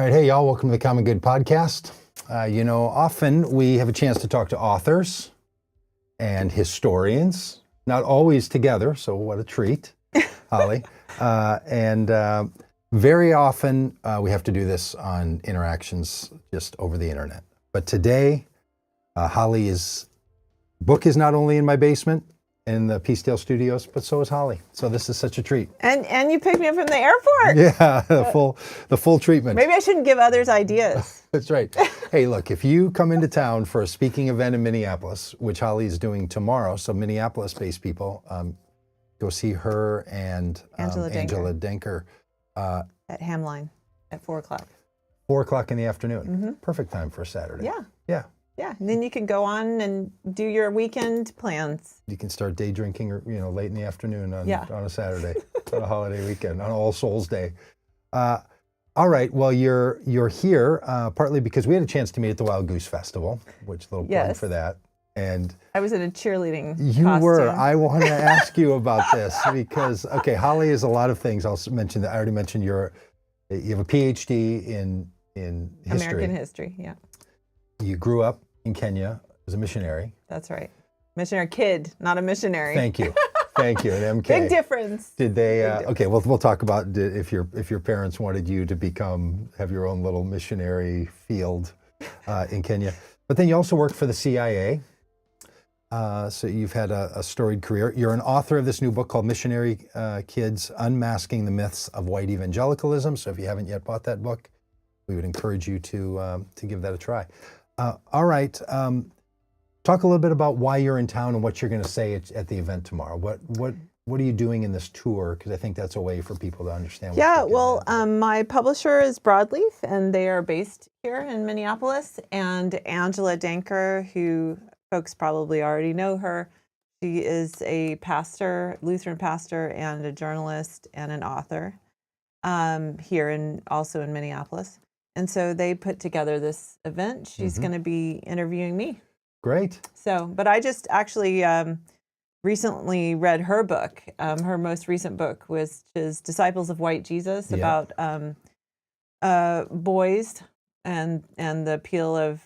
All right, hey y'all, welcome to the Common Good Podcast. Often we have a chance to talk to authors and historians, not always together, so what a treat, Holly. Very often we have to do this on interactions just over the internet. But today, Holly's book is not only in my basement, in the Peacedale Studios, but so is Holly. So this is such a treat. And you picked me up from the airport. Yeah, the full treatment. Maybe I shouldn't give others ideas. That's right. Hey, look, if you come into town for a speaking event in Minneapolis, which Holly is doing tomorrow, so Minneapolis-based people, go see her and Angela Denker. At Hamline at 4 o'clock. 4 o'clock in the afternoon. Mm-hmm. Perfect time for a Saturday. Yeah. Yeah. Yeah, and then you can go on and do your weekend plans. You can start day drinking, or late in the afternoon on a Saturday, on a holiday weekend, on All Souls Day. All right. Well, you're here partly because we had a chance to meet at the Wild Goose Festival, which little plug for that. And I was in a cheerleading costume. Were. I want to ask you about this because Holly is a lot of things. I'll mention that I already mentioned you have a PhD in history. American history. Yeah. You grew up in Kenya as a missionary. That's right. Missionary kid, not a missionary. Thank you. Thank you. And MK. Big difference. Did they? Okay. Well, we'll talk about if your parents wanted you to have your own little missionary field in Kenya. But then you also worked for the CIA. So you've had a storied career. You're an author of this new book called Missionary Kids, Unmasking the Myths of White Evangelicalism. So if you haven't yet bought that book, we would encourage you to give that a try. All right. Talk a little bit about why you're in town and what you're going to say at the event tomorrow. What are you doing in this tour? Because I think that's a way for people to understand. My publisher is Broadleaf, and they are based here in Minneapolis. And Angela Denker, who folks probably already know her, she is a pastor, Lutheran pastor, and a journalist and an author here also in Minneapolis. And so they put together this event. She's going to be interviewing me. Great. But I just actually recently read her book. Her most recent book is Disciples of White Jesus, about boys and the appeal of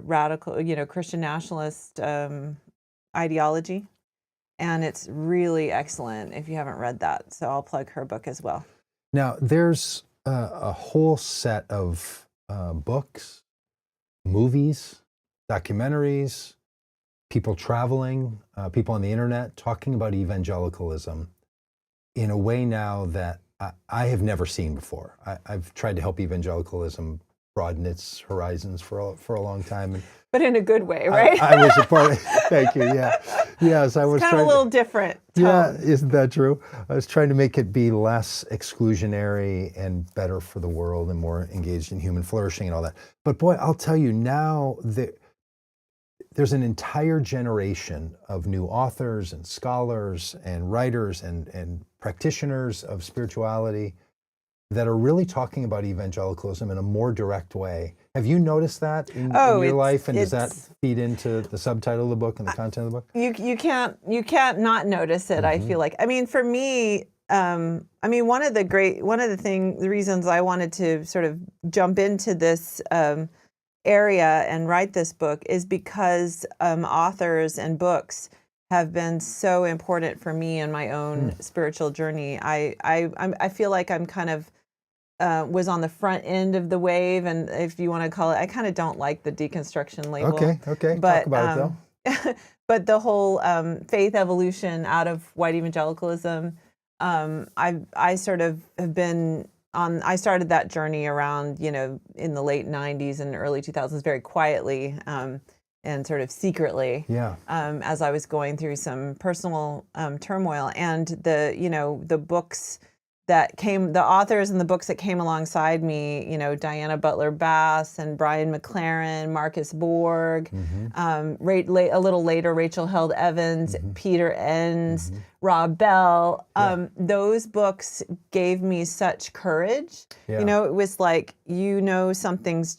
radical, Christian nationalist ideology. And it's really excellent if you haven't read that. So I'll plug her book as well. Now, there's a whole set of books, movies, documentaries, people traveling, people on the internet talking about evangelicalism in a way now that I have never seen before. I've tried to help evangelicalism broaden its horizons for a long time. But in a good way, right? I was a part of thank you, yeah. Yes, I was kind of a little different tone. Yeah, isn't that true? I was trying to make it be less exclusionary and better for the world and more engaged in human flourishing and all that. But boy, I'll tell you now, there's an entire generation of new authors and scholars and writers and practitioners of spirituality that are really talking about evangelicalism in a more direct way. Have you noticed that in your life? And does that feed into the subtitle of the book and the content of the book? You can't not notice it. I feel like. I mean, for me, one of the reasons I wanted to sort of jump into this area and write this book is because authors and books have been so important for me in my own spiritual journey. I feel like I'm kind of was on the front end of the wave, and if you want to call it, I kind of don't like the deconstruction label. Okay. But, talk about it though. But the whole faith evolution out of white evangelicalism, I sort of have been on. I started that journey around, in the late '90s and early 2000s, very quietly and sort of secretly. Yeah. As I was going through some personal turmoil, and the books the authors and the books that came alongside me, Diana Butler Bass and Brian McLaren, Marcus Borg, a little later, Rachel Held Evans, Peter Enns, Rob Bell. Those books gave me such courage. Yeah. It was like, something's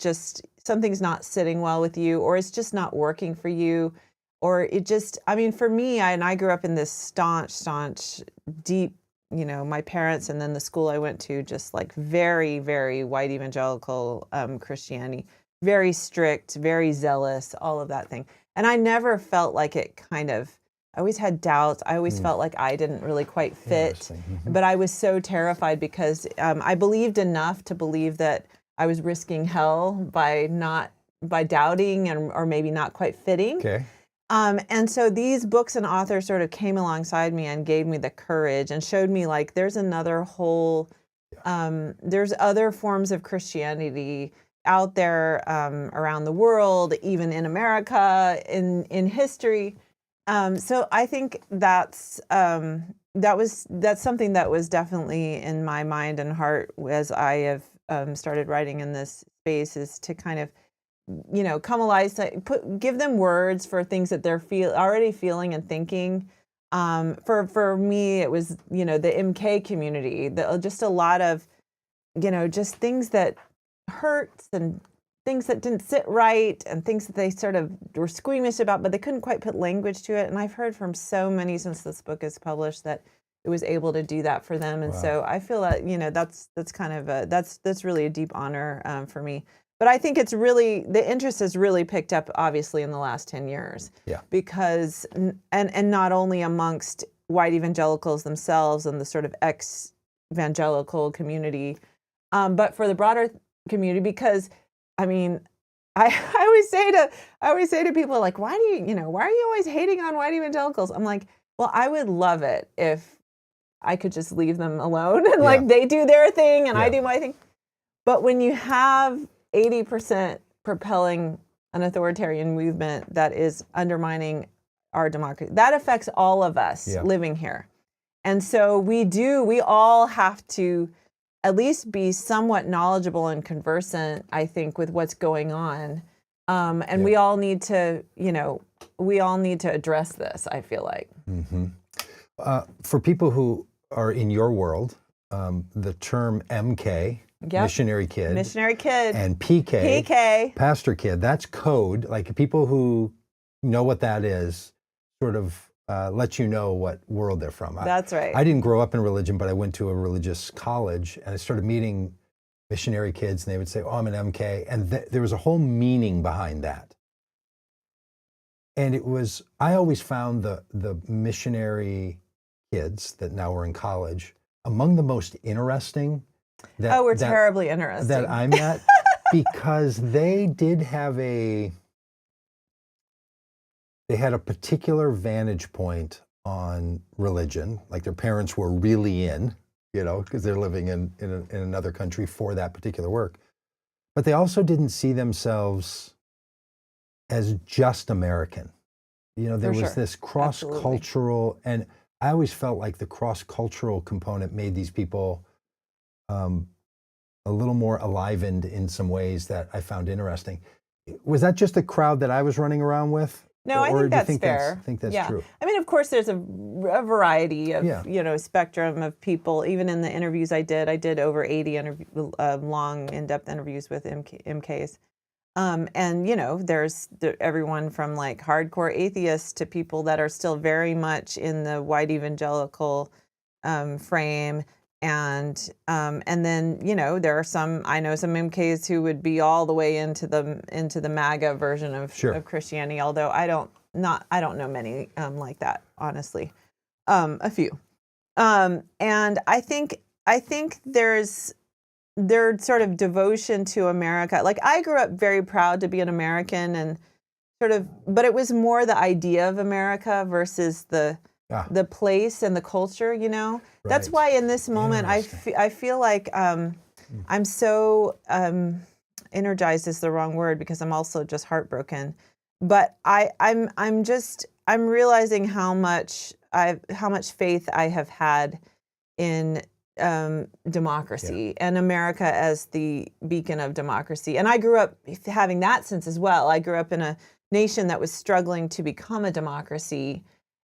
not sitting well with you, or it's just not working for you. Or it just, for me, I grew up in this staunch, deep my parents and then the school I went to, just like very, very white evangelical Christianity, very strict, very zealous, all of that thing. And I never felt like it I always had doubts. I always felt like I didn't really quite fit, but I was so terrified because I believed enough to believe that I was risking hell by doubting or maybe not quite fitting. Okay. And so these books and authors sort of came alongside me and gave me the courage and showed me like there's another whole, there's other forms of Christianity out there around the world, even in America, in history. So I think that's something that was definitely in my mind and heart as I have started writing in this space, is to kind of come alive, give them words for things that they're already feeling and thinking. For me, it was the MK community, just a lot of just things that hurts and things that didn't sit right and things that they sort of were squeamish about, but they couldn't quite put language to it. And I've heard from so many since this book is published that it was able to do that for them. And so I feel that that's kind of that's really a deep honor for me. But I think it's really, the interest has really picked up, obviously, in the last 10 years. Yeah. Because, and not only amongst white evangelicals themselves and the sort of ex-evangelical community, but for the broader community. Because, I mean, I always say to people, like, why are you always hating on white evangelicals? I'm like, well, I would love it if I could just leave them alone and like they do their thing and I do my thing. But when you have 80% propelling an authoritarian movement that is undermining our democracy, that affects all of us living here. And so we all have to at least be somewhat knowledgeable and conversant, I think, with what's going on. And we all need to, address this, I feel like. For people who are in your world, the term MK, Missionary Kids, and PK, Pastor Kid, that's code. Like, people who know what that is sort of let you know what world they're from. That's right. I didn't grow up in religion, but I went to a religious college and I started meeting missionary kids, and they would say, oh, I'm an MK. And there was a whole meaning behind that. And it was, I always found the missionary kids that now are in college among the most interesting. Terribly interesting. That I met, because they did have they had a particular vantage point on religion, like their parents were really in, because they're living in another country for that particular work. But they also didn't see themselves as just American. There was this cross-cultural, and I always felt like the cross-cultural component made these people a little more enlivened in some ways that I found interesting. Was that just the crowd that I was running around with? No, I think that's fair. I think that's true. I mean, of course, there's a variety of spectrum of people. Even in the interviews I did over 80 long, in-depth interviews with MKs. And there's everyone from like hardcore atheists to people that are still very much in the white evangelical frame. And then there are I know some MKs who would be all the way into the MAGA version of Christianity, although I don't know many like that, honestly. A few. And I think there's their sort of devotion to America. Like, I grew up very proud to be an American, and but it was more the idea of America versus the place and the culture, That's why in this moment I feel like I'm so energized is the wrong word, because I'm also just heartbroken. But I'm realizing how much faith I have had in democracy and America as the beacon of democracy. And I grew up having that sense as well. I grew up in a nation that was struggling to become a democracy.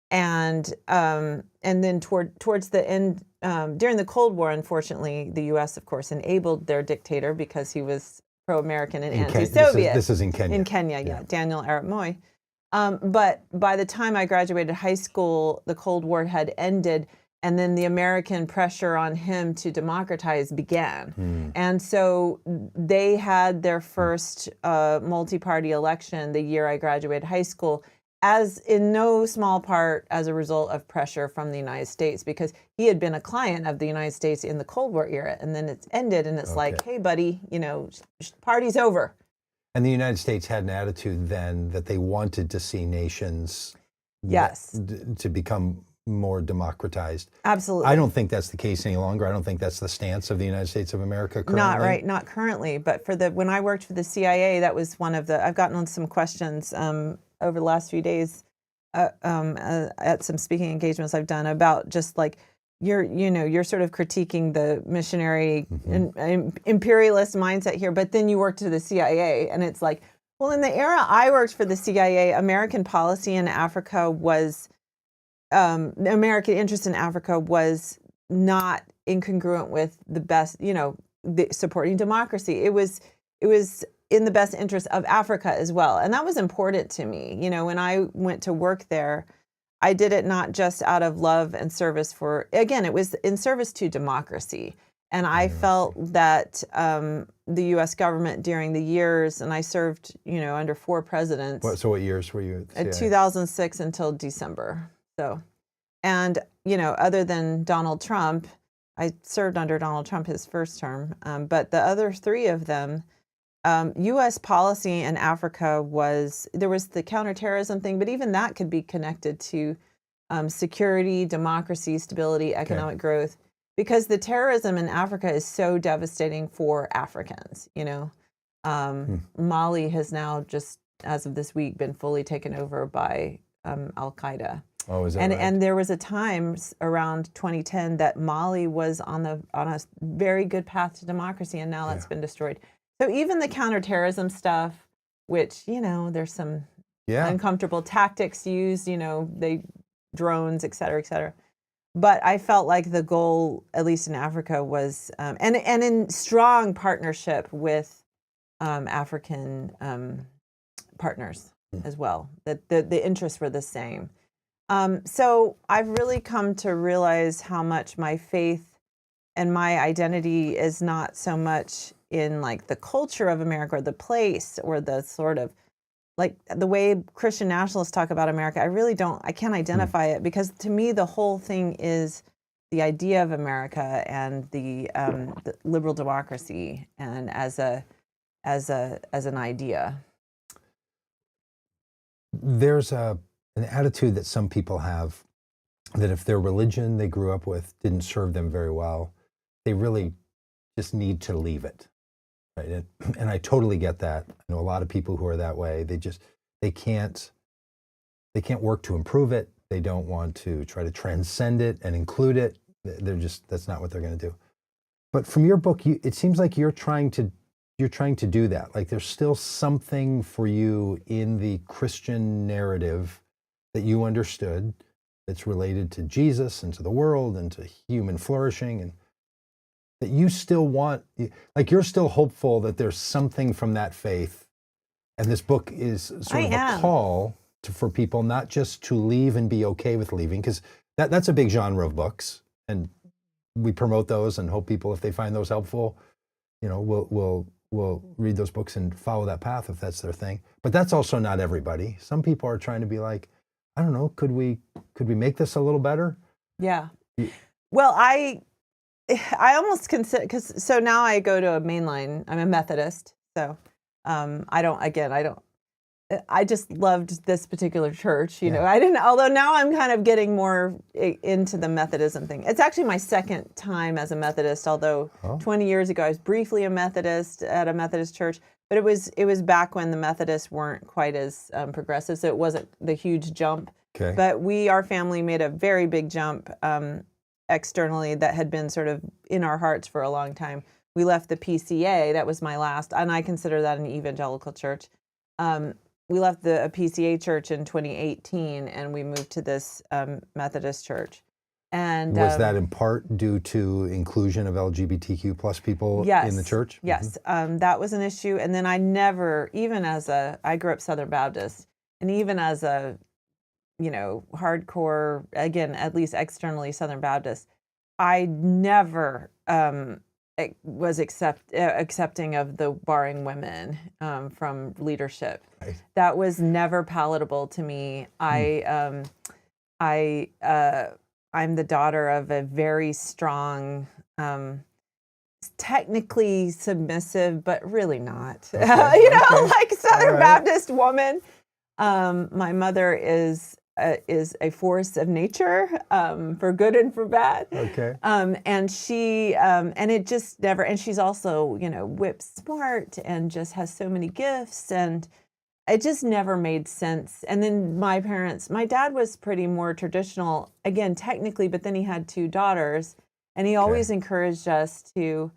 And then towards the end, during the Cold War, unfortunately, the U.S., of course, enabled their dictator because he was pro-American and anti-Soviet. This is in Kenya. In Kenya, Daniel Arap Moi. But by the time I graduated high school, the Cold War had ended, and then the American pressure on him to democratize began. And so they had their first multi-party election the year I graduated high school, as in no small part as a result of pressure from the United States, because he had been a client of the United States in the Cold War era, and then it's ended, and it's like, hey, buddy, party's over. And the United States had an attitude then that they wanted to see nations to become more democratized. Absolutely. I don't think that's the case any longer. I don't think that's the stance of the United States of America currently. Not currently, but when I worked for the CIA, that was one of the, I've gotten on some questions over the last few days at some speaking engagements I've done about just like, you're sort of critiquing the missionary imperialist mindset here, but then you worked for the CIA, and it's like, well, in the era I worked for the CIA, American policy in Africa was, the American interest in Africa was not incongruent with the best, supporting democracy. It was in the best interest of Africa as well. And that was important to me. When I went to work there, I did it not just out of love and service it was in service to democracy. And I felt that the U.S. government during the years, and I served, under 4 presidents. So what years were you at the CIA? 2006 until December. So, and, other than Donald Trump, I served under Donald Trump his first term, but the other 3 of them, U.S. policy in Africa there was the counterterrorism thing, but even that could be connected to security, democracy, stability, economic growth, because the terrorism in Africa is so devastating for Africans. Mali has now just, as of this week, been fully taken over by Al-Qaeda. Oh, is that right? And there was a time around 2010 that Mali was on a very good path to democracy, and now that's been destroyed. So even the counterterrorism stuff, which, there's some uncomfortable tactics used, drones, et cetera, et cetera. But I felt like the goal, at least in Africa, was, and in strong partnership with African partners as well, that the interests were the same. So I've really come to realize how much my faith and my identity is not so much in like the culture of America or the place or the sort of like the way Christian nationalists talk about America. I can't identify it, because to me the whole thing is the idea of America and the liberal democracy, and as an idea. There's an attitude that some people have that if their religion they grew up with didn't serve them very well, they really just need to leave it. Right? And I totally get that. I know a lot of people who are that way. They can't work to improve it. They don't want to try to transcend it and include it. That's not what they're going to do. But from your book, it seems like you're trying to do that. Like there's still something for you in the Christian narrative that you understood that's related to Jesus and to the world and to human flourishing, and that you still want, like you're still hopeful that there's something from that faith. And this book is sort of a call for people not just to leave and be okay with leaving, because that's a big genre of books, and we promote those and hope people, if they find those helpful, will read those books and follow that path if that's their thing. But that's also not everybody. Some people are trying to be like, I don't know, could we make this a little better? Yeah. Well, I almost consider, so now I go to a mainline. I'm a Methodist, so I just loved this particular church. Although now I'm kind of getting more into the Methodism thing. It's actually my second time as a Methodist, although 20 years ago I was briefly a Methodist at a Methodist church, but it was back when the Methodists weren't quite as progressive, so it wasn't the huge jump. Okay. But our family made a very big jump externally that had been sort of in our hearts for a long time. We left the PCA, that was my last, and I consider that an evangelical church. We left the PCA church in 2018, and we moved to this Methodist church. And was that in part due to inclusion of LGBTQ plus people in the church? Yes, that was an issue. And then I grew up Southern Baptist, and even as a hardcore, again, at least externally Southern Baptist, I never was accepting of the barring women from leadership. Right. That was never palatable to me. I'm the daughter of a very strong, technically submissive, but really not. Okay. Like Southern All right. Baptist woman. My mother is a force of nature, for good and for bad. Okay. And she, and it just never, and she's also, whip smart and just has so many gifts, and it just never made sense. And then my dad was pretty more traditional, again, technically, but then he had 2 daughters, and he always encouraged us to,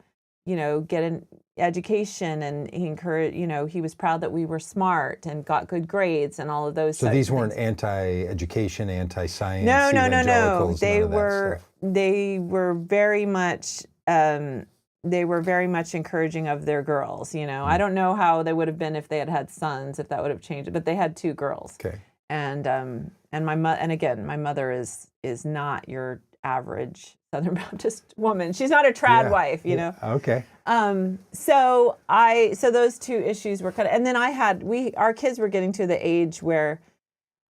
get an education, and he encouraged, he was proud that we were smart and got good grades and all of those. So these weren't anti-education, anti-science. No. evangelicals, They none of that were stuff. they were very much encouraging of their girls. I don't know how they would have been if they had had sons, if that would have changed it, but they had 2 girls. Okay. And my mother is not your average Southern Baptist woman. She's not a trad wife, Okay. So those 2 issues were and then our kids were getting to the age where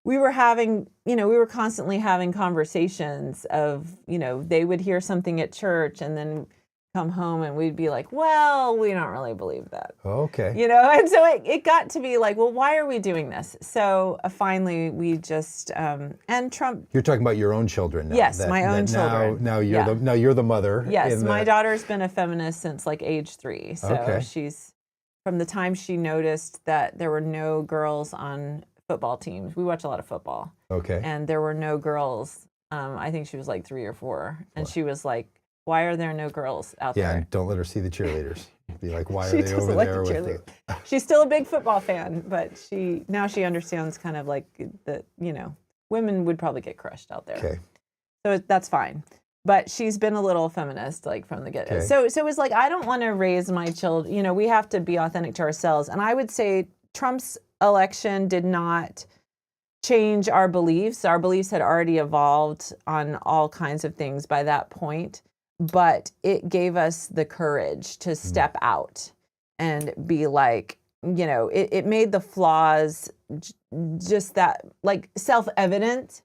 we were constantly having conversations of, they would hear something at church and then come home and we'd be like, well, we don't really believe that. Okay. And so it got to be like, well, why are we doing this? So finally we just, and Trump. You're talking about your own children now. Yes, my own children. Now you're the mother. Yes, my daughter's been a feminist since like age 3. So she's, from the time she noticed that there were no girls on football teams. We watch a lot of football. Okay. And there were no girls. I think she was like 3 or 4. And she was like, why are there no girls out there? Yeah, and don't let her see the cheerleaders. Be like, why are She they doesn't over like there the with the... She's still a big football fan, but she understands kind of like that, women would probably get crushed out there. Okay. So that's fine. But she's been a little feminist, like from the get-go. Okay. So it was like, I don't want to raise my children, we have to be authentic to ourselves. And I would say Trump's election did not change our beliefs. Our beliefs had already evolved on all kinds of things by that point. But it gave us the courage to step out and be like, it made the flaws just that, like, self-evident.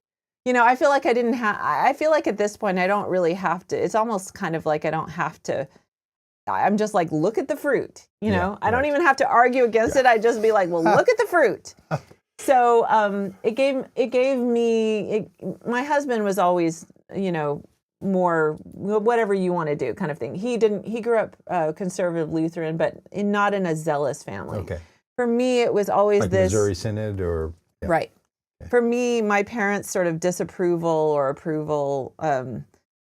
I feel like I feel like at this point I don't really have to, it's almost kind of like I don't have to, I'm just like, look at the fruit, I don't even have to argue against it. I just be like, well, look at the fruit. So it gave me, my husband was always, more whatever you want to do kind of thing. He grew up conservative Lutheran, but not in a zealous family. Okay. For me, it was always like this Missouri Synod or right. Okay. For me, my parents' sort of disapproval or approval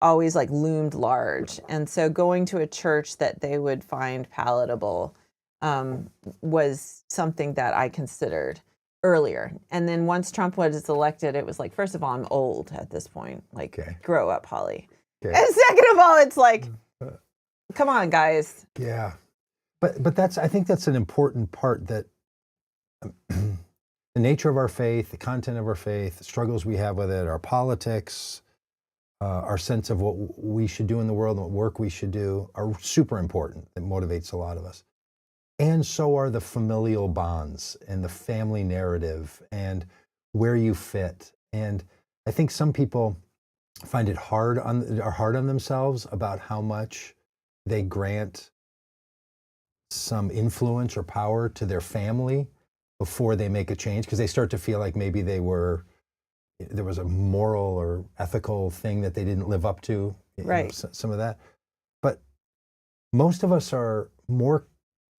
always like loomed large, and so going to a church that they would find palatable was something that I considered earlier. And then once Trump was elected, it was like, first of all, I'm old at this point. Like, grow up, Holly. Okay. And second of all, it's like, come on, guys. Yeah. But I think that's an important part, that the nature of our faith, the content of our faith, the struggles we have with it, our politics, our sense of what we should do in the world and what work we should do are super important. It motivates a lot of us. And so are the familial bonds and the family narrative and where you fit. And I think some people find it hard on themselves about how much they grant some influence or power to their family before they make a change, because they start to feel like maybe there was a moral or ethical thing that they didn't live up to, right? Some of that. But most of us are more,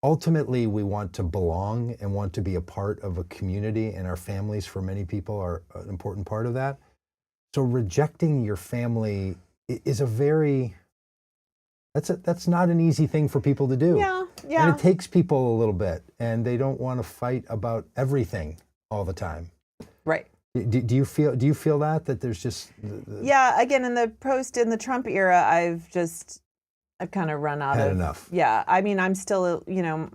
ultimately we want to belong and want to be a part of a community, and our families for many people are an important part of that. So rejecting your family is that's not an easy thing for people to do. Yeah. And it takes people a little bit, and they don't want to fight about everything all the time. Right. Do you feel that there's just yeah, again, in the Trump era, I've kind of run out had of enough. Yeah, I mean, I'm still,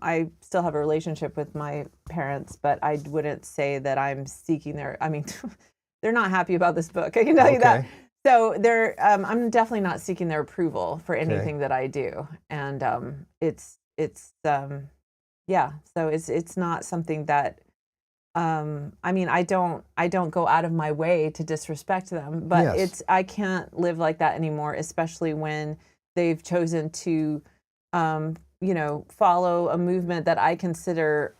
I still have a relationship with my parents, but I wouldn't say that I'm seeking their, I mean, they're not happy about this book. I can tell you that. So I'm definitely not seeking their approval for anything that I do, and yeah. So it's not something that. I mean, I don't go out of my way to disrespect them, but I can't live like that anymore, especially when they've chosen to, follow a movement that I consider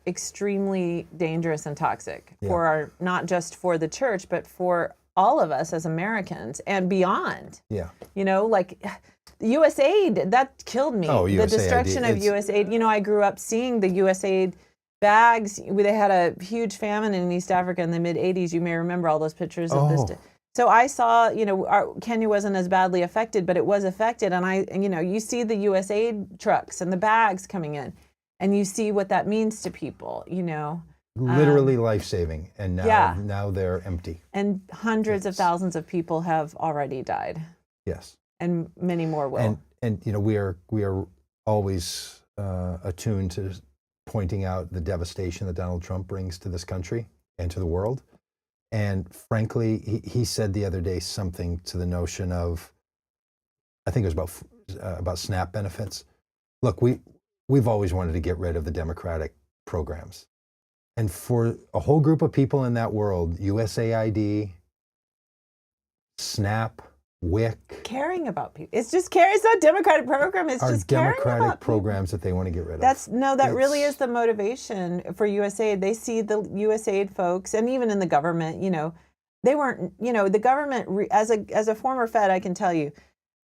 extremely dangerous and toxic for not just for the church, but for all of us as Americans and beyond. Yeah. Like USAID, that killed me. Oh, the destruction of USAID. I grew up seeing the USAID bags. They had a huge famine in East Africa in the mid-'80s. You may remember all those pictures of this. So I saw, Kenya wasn't as badly affected, but it was affected. And you see the USAID trucks and the bags coming in, and you see what that means to people, Literally life-saving. And now they're empty. And hundreds of thousands of people have already died. Yes. And many more will. And we are always attuned to pointing out the devastation that Donald Trump brings to this country and to the world. And frankly, he said the other day something to the notion of, I think it was about SNAP benefits. Look, we've always wanted to get rid of the Democratic programs. And for a whole group of people in that world, USAID, SNAP, WIC. Caring about people. It's just caring. It's not a Democratic program. It's just caring about Democratic programs that they want to get rid of. That really is the motivation for USAID. They see the USAID folks, and even in the government, they weren't, the government, as a former Fed, I can tell you,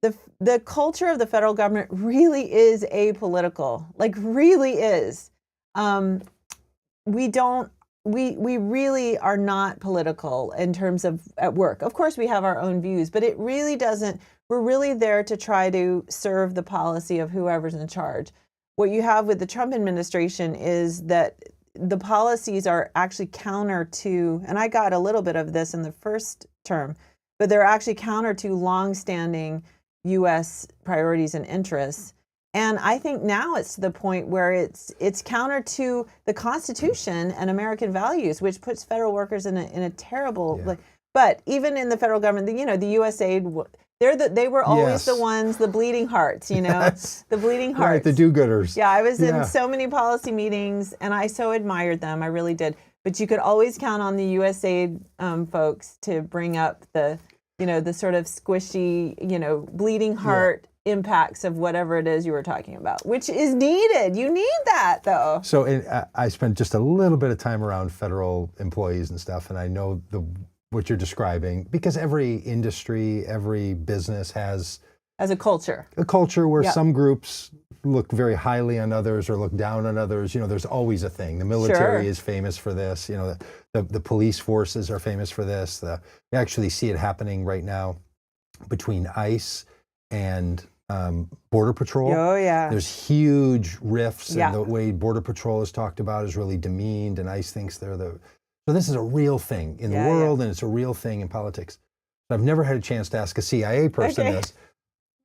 the culture of the federal government really is apolitical. Like, really is. We really are not political in terms of at work. Of course, we have our own views, but it really doesn't. We're really there to try to serve the policy of whoever's in charge. What you have with the Trump administration is that the policies are actually counter to, and I got a little bit of this in the first term, but they're actually counter to longstanding U.S. priorities and interests. And I think now it's to the point where it's counter to the Constitution and American values, which puts federal workers in a terrible. But even in the federal government, the USAID, they were always the ones, the bleeding hearts, the bleeding hearts, right, the do-gooders. Yeah, I was in so many policy meetings, and I so admired them. I really did. But you could always count on the USAID folks to bring up the sort of squishy, bleeding heart. Impacts of whatever it is you were talking about, which is needed. You need that, though. So I spent just a little bit of time around federal employees and stuff, and I know what you're describing, because every industry, every business has a culture. A culture where some groups look very highly on others or look down on others. There's always a thing. The military is famous for this. The police forces are famous for this. We actually see it happening right now between ICE and Border Patrol. Oh, yeah. There's huge rifts, and the way Border Patrol is talked about is really demeaned, and ICE thinks they're So this is a real thing in the world, and it's a real thing in politics. I've never had a chance to ask a CIA person this.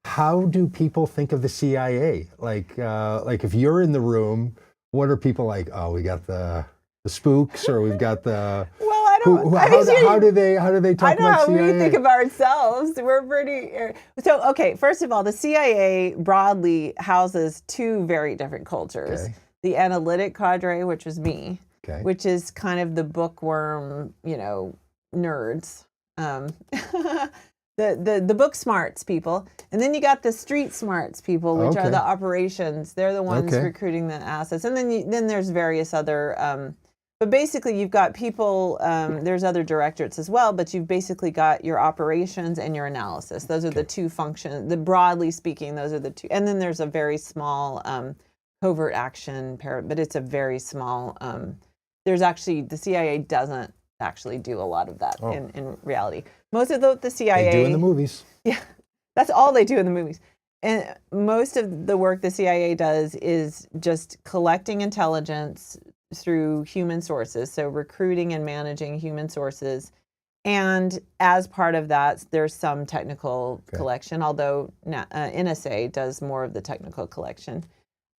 How do people think of the CIA? Like if you're in the room, what are people like? Oh, we got the spooks, or we've got the. How do they talk about CIA? I know how we think of ourselves. We're pretty. So, okay, first of all, the CIA broadly houses two very different cultures. Okay. The analytic cadre, which was me, which is kind of the bookworm, nerds. The book smarts people. And then you got the street smarts people, which are the operations. They're the ones recruiting the assets. And then there's various other. But basically, you've got people, there's other directorates as well, but you've basically got your operations and your analysis. Those are the two functions. Broadly speaking, those are the two. And then there's a very small covert action, but it's a very small. The CIA doesn't actually do a lot of that in reality. Most of the CIA. They do in the movies. Yeah, that's all they do in the movies. And most of the work the CIA does is just collecting intelligence through human sources, so recruiting and managing human sources. And as part of that, there's some technical collection, although NSA does more of the technical collection.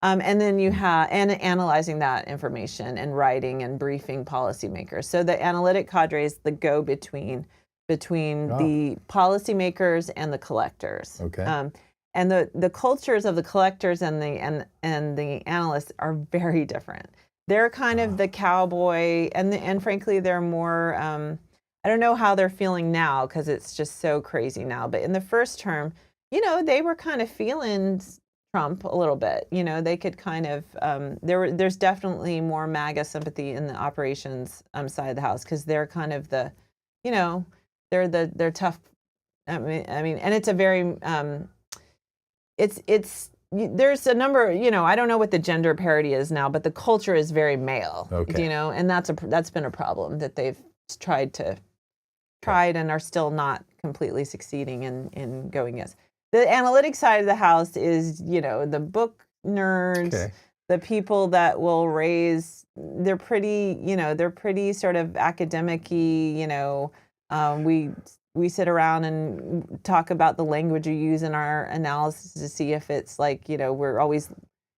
And then you have analyzing that information and writing and briefing policymakers. So the analytic cadre is the go-between the policymakers and the collectors. Okay. And the cultures of the collectors and the analysts are very different. They're kind of the cowboy, and frankly, they're more. I don't know how they're feeling now because it's just so crazy now. But in the first term, they were kind of feeling Trump a little bit. They could kind of. There's definitely more MAGA sympathy in the operations side of the house because they're kind of the, they're tough. I mean, and it's a very. There's a number, I don't know what the gender parity is now, but the culture is very male, okay. And that's been a problem that they've tried and are still not completely succeeding in going yes. The analytic side of the house is, the book nerds, the people that will raise, they're pretty sort of academic-y, we sit around and talk about the language we use in our analysis to see if it's like, we're always,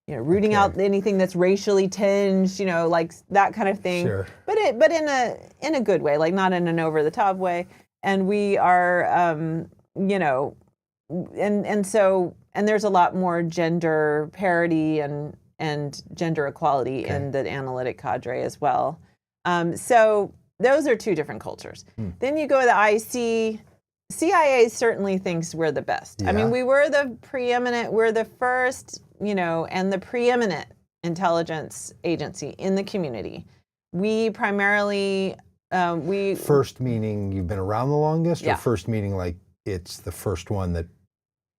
rooting out anything that's racially tinged, like that kind of thing. Sure. But in a good way, like not in an over the top way. And we are, and there's a lot more gender parity and gender equality in the analytic cadre as well. So those are two different cultures. Then you go to the IC. CIA certainly thinks we're the best. Yeah. I mean, we're the first, and the preeminent intelligence agency in the community. We primarily, First meaning you've been around the longest, Yeah. or first meaning like it's the first one that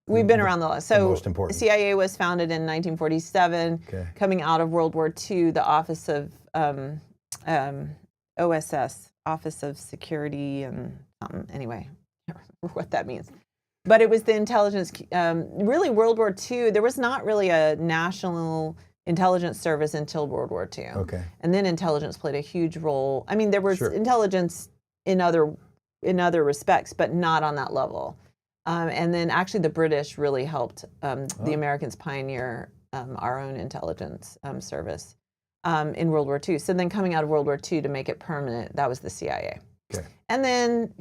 we've been around the longest. So most important. CIA was founded in 1947, coming out of World War II, the Office of OSS, Office of Security and anyway, I can't remember what that means. But it was the intelligence, really World War II, there was not really a national intelligence service until World War II. Okay. And then intelligence played a huge role. I mean, there was intelligence in other respects, but not on that level. And then actually the British really helped the Americans pioneer our own intelligence service. In World War II. So then coming out of World War II to make it permanent, that was the CIA. Okay. And then,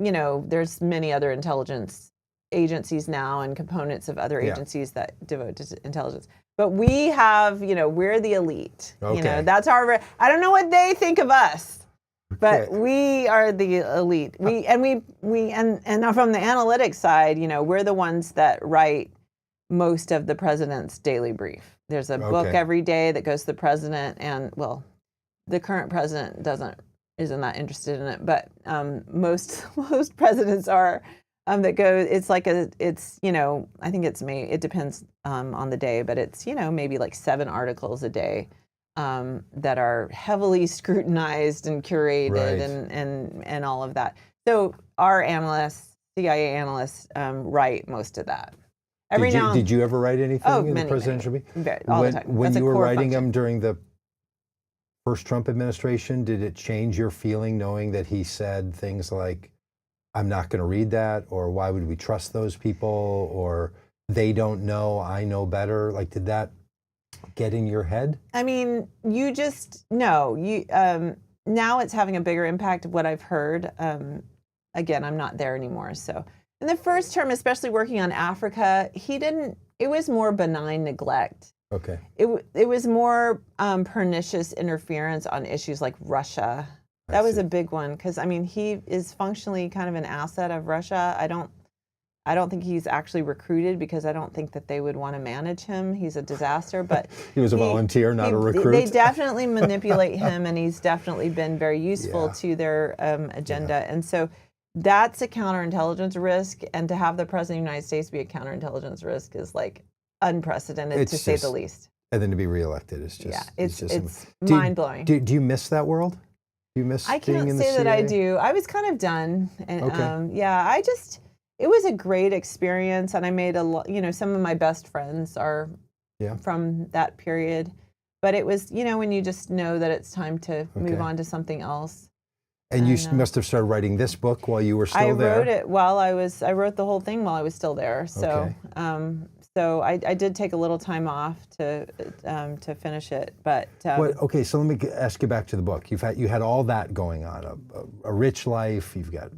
there's many other intelligence agencies now and components of other agencies that devote to intelligence. But we have, we're the elite. Okay. That's I don't know what they think of us, but we are the elite. And from the analytics side, we're the ones that write most of the president's daily brief. There's a book every day that goes to the president, and the current president isn't that interested in it, but most presidents are that go. It's like I think it depends on the day, but it's maybe like 7 articles a day that are heavily scrutinized and curated and all of that. So our CIA analysts, write most of that. Did you ever write anything in the presidential brief? All the time. When That's you were writing function. them during the first Trump administration, did it change your feeling knowing that he said things like, I'm not going to read that, or why would we trust those people, or they don't know, I know better? Like, did that get in your head? I mean, you just know. Now it's having a bigger impact of what I've heard. Again, I'm not there anymore, so. In the first term, especially working on Africa, it was more benign neglect. Okay. It was more pernicious interference on issues like Russia. That was a big one because, he is functionally kind of an asset of Russia. I don't think he's actually recruited because I don't think that they would want to manage him. He's a disaster, but he was a volunteer, not a recruit. They definitely manipulate him, and he's definitely been very useful to their agenda. And so that's a counterintelligence risk, and to have the president of the United States be a counterintelligence risk is like unprecedented, to say the least. And then to be realected is just it's mind blowing. Do you miss that world? Do you miss being in the CIA? I can't say that I do. I was kind of done, and it was a great experience, and I made a lot. Some of my best friends are from that period, but it was when you just know that it's time to move on to something else. And you must have started writing this book while you were still there. I wrote it while I wrote the whole thing while I was still there. So, Okay. So I did take a little time off to finish it, but okay. So let me ask you back to the book. You had all that going on, a rich life. You've got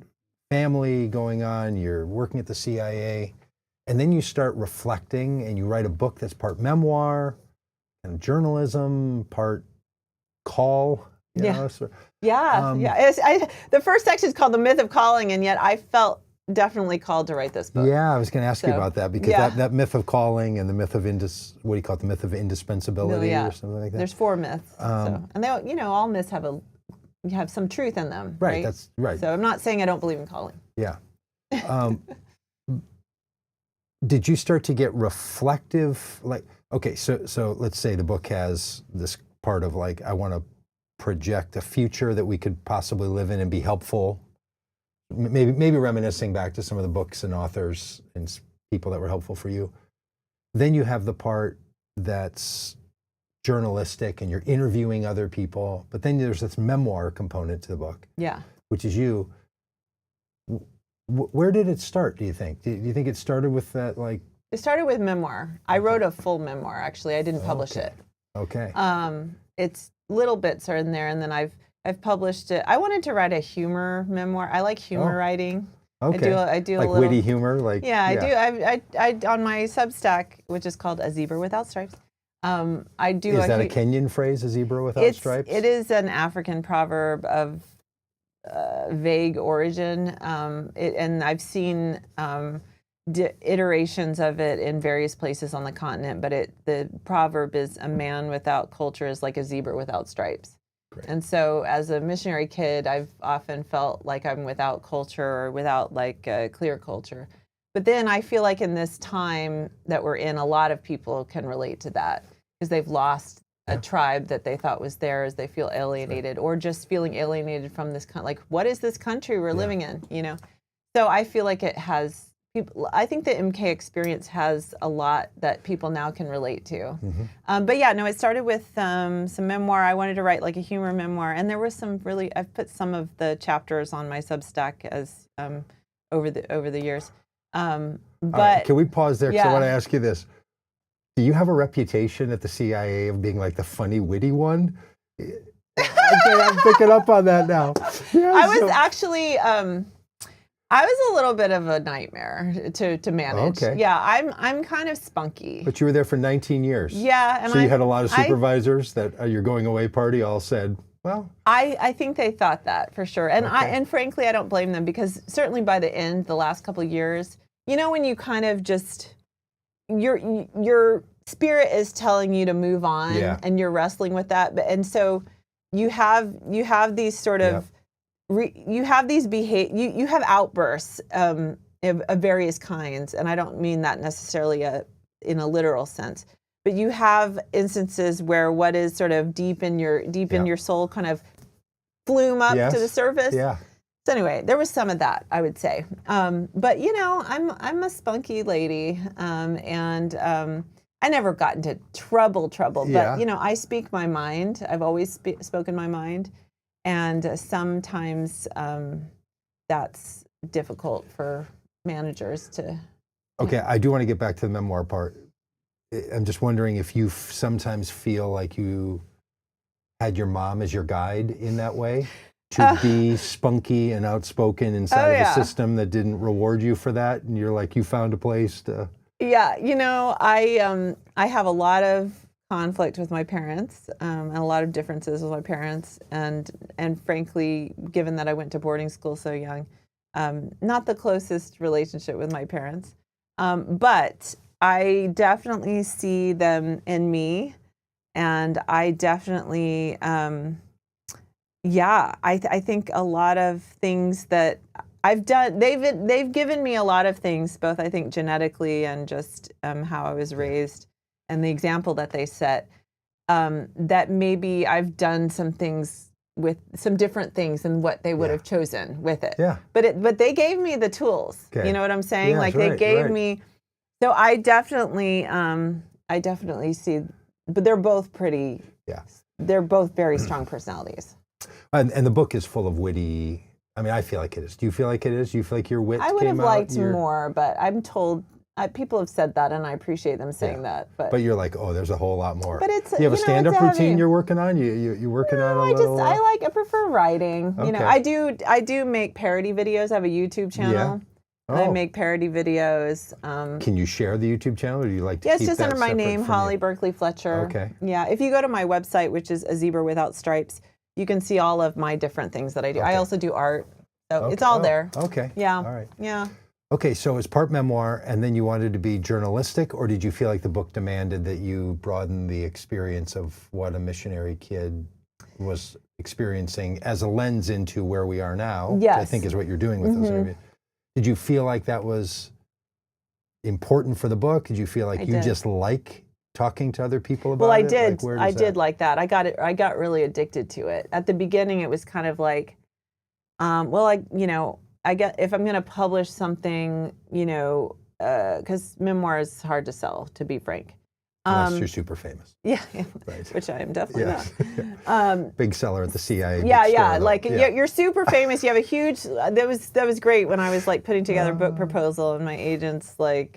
family going on. You're working at the CIA, and then you start reflecting, and you write a book that's part memoir and journalism, part call. You know, so, the first section is called "The Myth of Calling," and yet I felt definitely called to write this book. Yeah, I was going to ask you about that, because that myth of calling and the myth of what do you call it? The myth of indispensability or something like that. There's 4 myths, and they, all myths have some truth in them. Right. That's right. So I'm not saying I don't believe in calling. Yeah. Did you start to get reflective? Like, okay, so let's say the book has this part of like, I want to project a future that we could possibly live in and be helpful. Maybe reminiscing back to some of the books and authors and people that were helpful for you. Then you have the part that's journalistic and you're interviewing other people, but then there's this memoir component to the book. Yeah. Which is you. Where did it start, do you think? Do you think it started with that, like? It started with memoir. I wrote a full memoir, actually. I didn't publish it. Okay. It's little bits are in there, and then I've published it. I wanted to write a humor memoir. I like humor writing. Okay. I do like a little witty humor, like. Yeah, I do. I on my Substack, which is called A Zebra Without Stripes. I do. Is that a Kenyan phrase, a zebra without stripes? It is an African proverb of vague origin, and I've seen iterations of it in various places on the continent. But the proverb is, "A man without culture is like a zebra without stripes." Great. And so, as a missionary kid, I've often felt like I'm without culture or without like a clear culture. But then I feel like in this time that we're in, a lot of people can relate to that because they've lost a tribe that they thought was theirs. They feel alienated, or just feeling alienated from this like, what is this country we're living in? So I feel like it has people. I think the MK experience has a lot that people now can relate to. Mm-hmm. But yeah, no, it started with some memoir. I wanted to write like a humor memoir, and there was some really. I've put some of the chapters on my Substack as over the years. But right, can we pause there? Because I want to ask you this. Do you have a reputation at the CIA of being like the funny, witty one? Okay, I'm picking up on that now. Yeah, I was actually, I was a little bit of a nightmare to manage. Okay. Yeah, I'm kind of spunky. But you were there for 19 years. Yeah. And so you had a lot of supervisors that at your going away party all said, well. I think they thought that for sure. And and frankly, I don't blame them, because certainly by the end, the last couple of years, when you kind of just, your spirit is telling you to move on, and you're wrestling with that. And so you have these sort of, you have these you have outbursts of various kinds. And I don't mean that necessarily in a literal sense, but you have instances where what is sort of deep in your soul kind of flume up to the surface. Yeah. So anyway, there was some of that, I would say. But I'm a spunky lady, and I never got into trouble. But I speak my mind. I've always spoken my mind, and sometimes that's difficult for managers to. Okay, I do want to get back to the memoir part. I'm just wondering if you sometimes feel like you had your mom as your guide in that way. To be spunky and outspoken inside of a system that didn't reward you for that, and you're like, you found a place to. Yeah, I have a lot of conflict with my parents, and a lot of differences with my parents, and frankly, given that I went to boarding school so young, not the closest relationship with my parents, but I definitely see them in me, and I definitely. I think a lot of things that I've done, they've given me a lot of things, both I think genetically and just how I was raised, and the example that they set, that maybe I've done some things with some different things than what they would have chosen with it. Yeah. But they gave me the tools. Okay. You know what I'm saying? Yeah, like they gave me. So I definitely see, but they're both pretty. Yeah. They're both very strong personalities. And the book is full of witty. I mean, I feel like it is. Do you feel like it is? Do you feel like your wit I would came have out? liked more, but I'm told people have said that, and I appreciate them saying that. But you're like, oh, there's a whole lot more. But it's, you have a stand-up it's routine heavy. you're working on? You working on a little? I prefer writing. You know, Okay. I do make parody videos. I have a YouTube channel. Oh. I make parody videos. Can you share the YouTube channel, or do you like to Yeah, keep it's just that under my separate name, from Holly you? Berkley Fletcher. Okay. Yeah, if you go to my website, which is A Zebra Without Stripes, you can see all of my different things that I do. I also do art, so it's all there. Okay. Yeah. All right. Yeah. Okay, so it's part memoir, and then you wanted to be journalistic, or did you feel like the book demanded that you broaden the experience of what a missionary kid was experiencing as a lens into where we are now? Yes. Which I think is what you're doing with those interviews. Did you feel like that was important for the book? Did you feel like you just like talking to other people about it? Well, I did. Like, I did like that. I got really addicted to it. At the beginning, it was kind of like, if I'm going to publish something, because memoir is hard to sell, to be frank. Unless you're super famous. Yeah, Right. which I am definitely Yes. not. Big seller at the CIA. Yeah. bookstore, Like though. you're super famous. You have a huge. That was great when I was like putting together a book proposal, and my agent's like,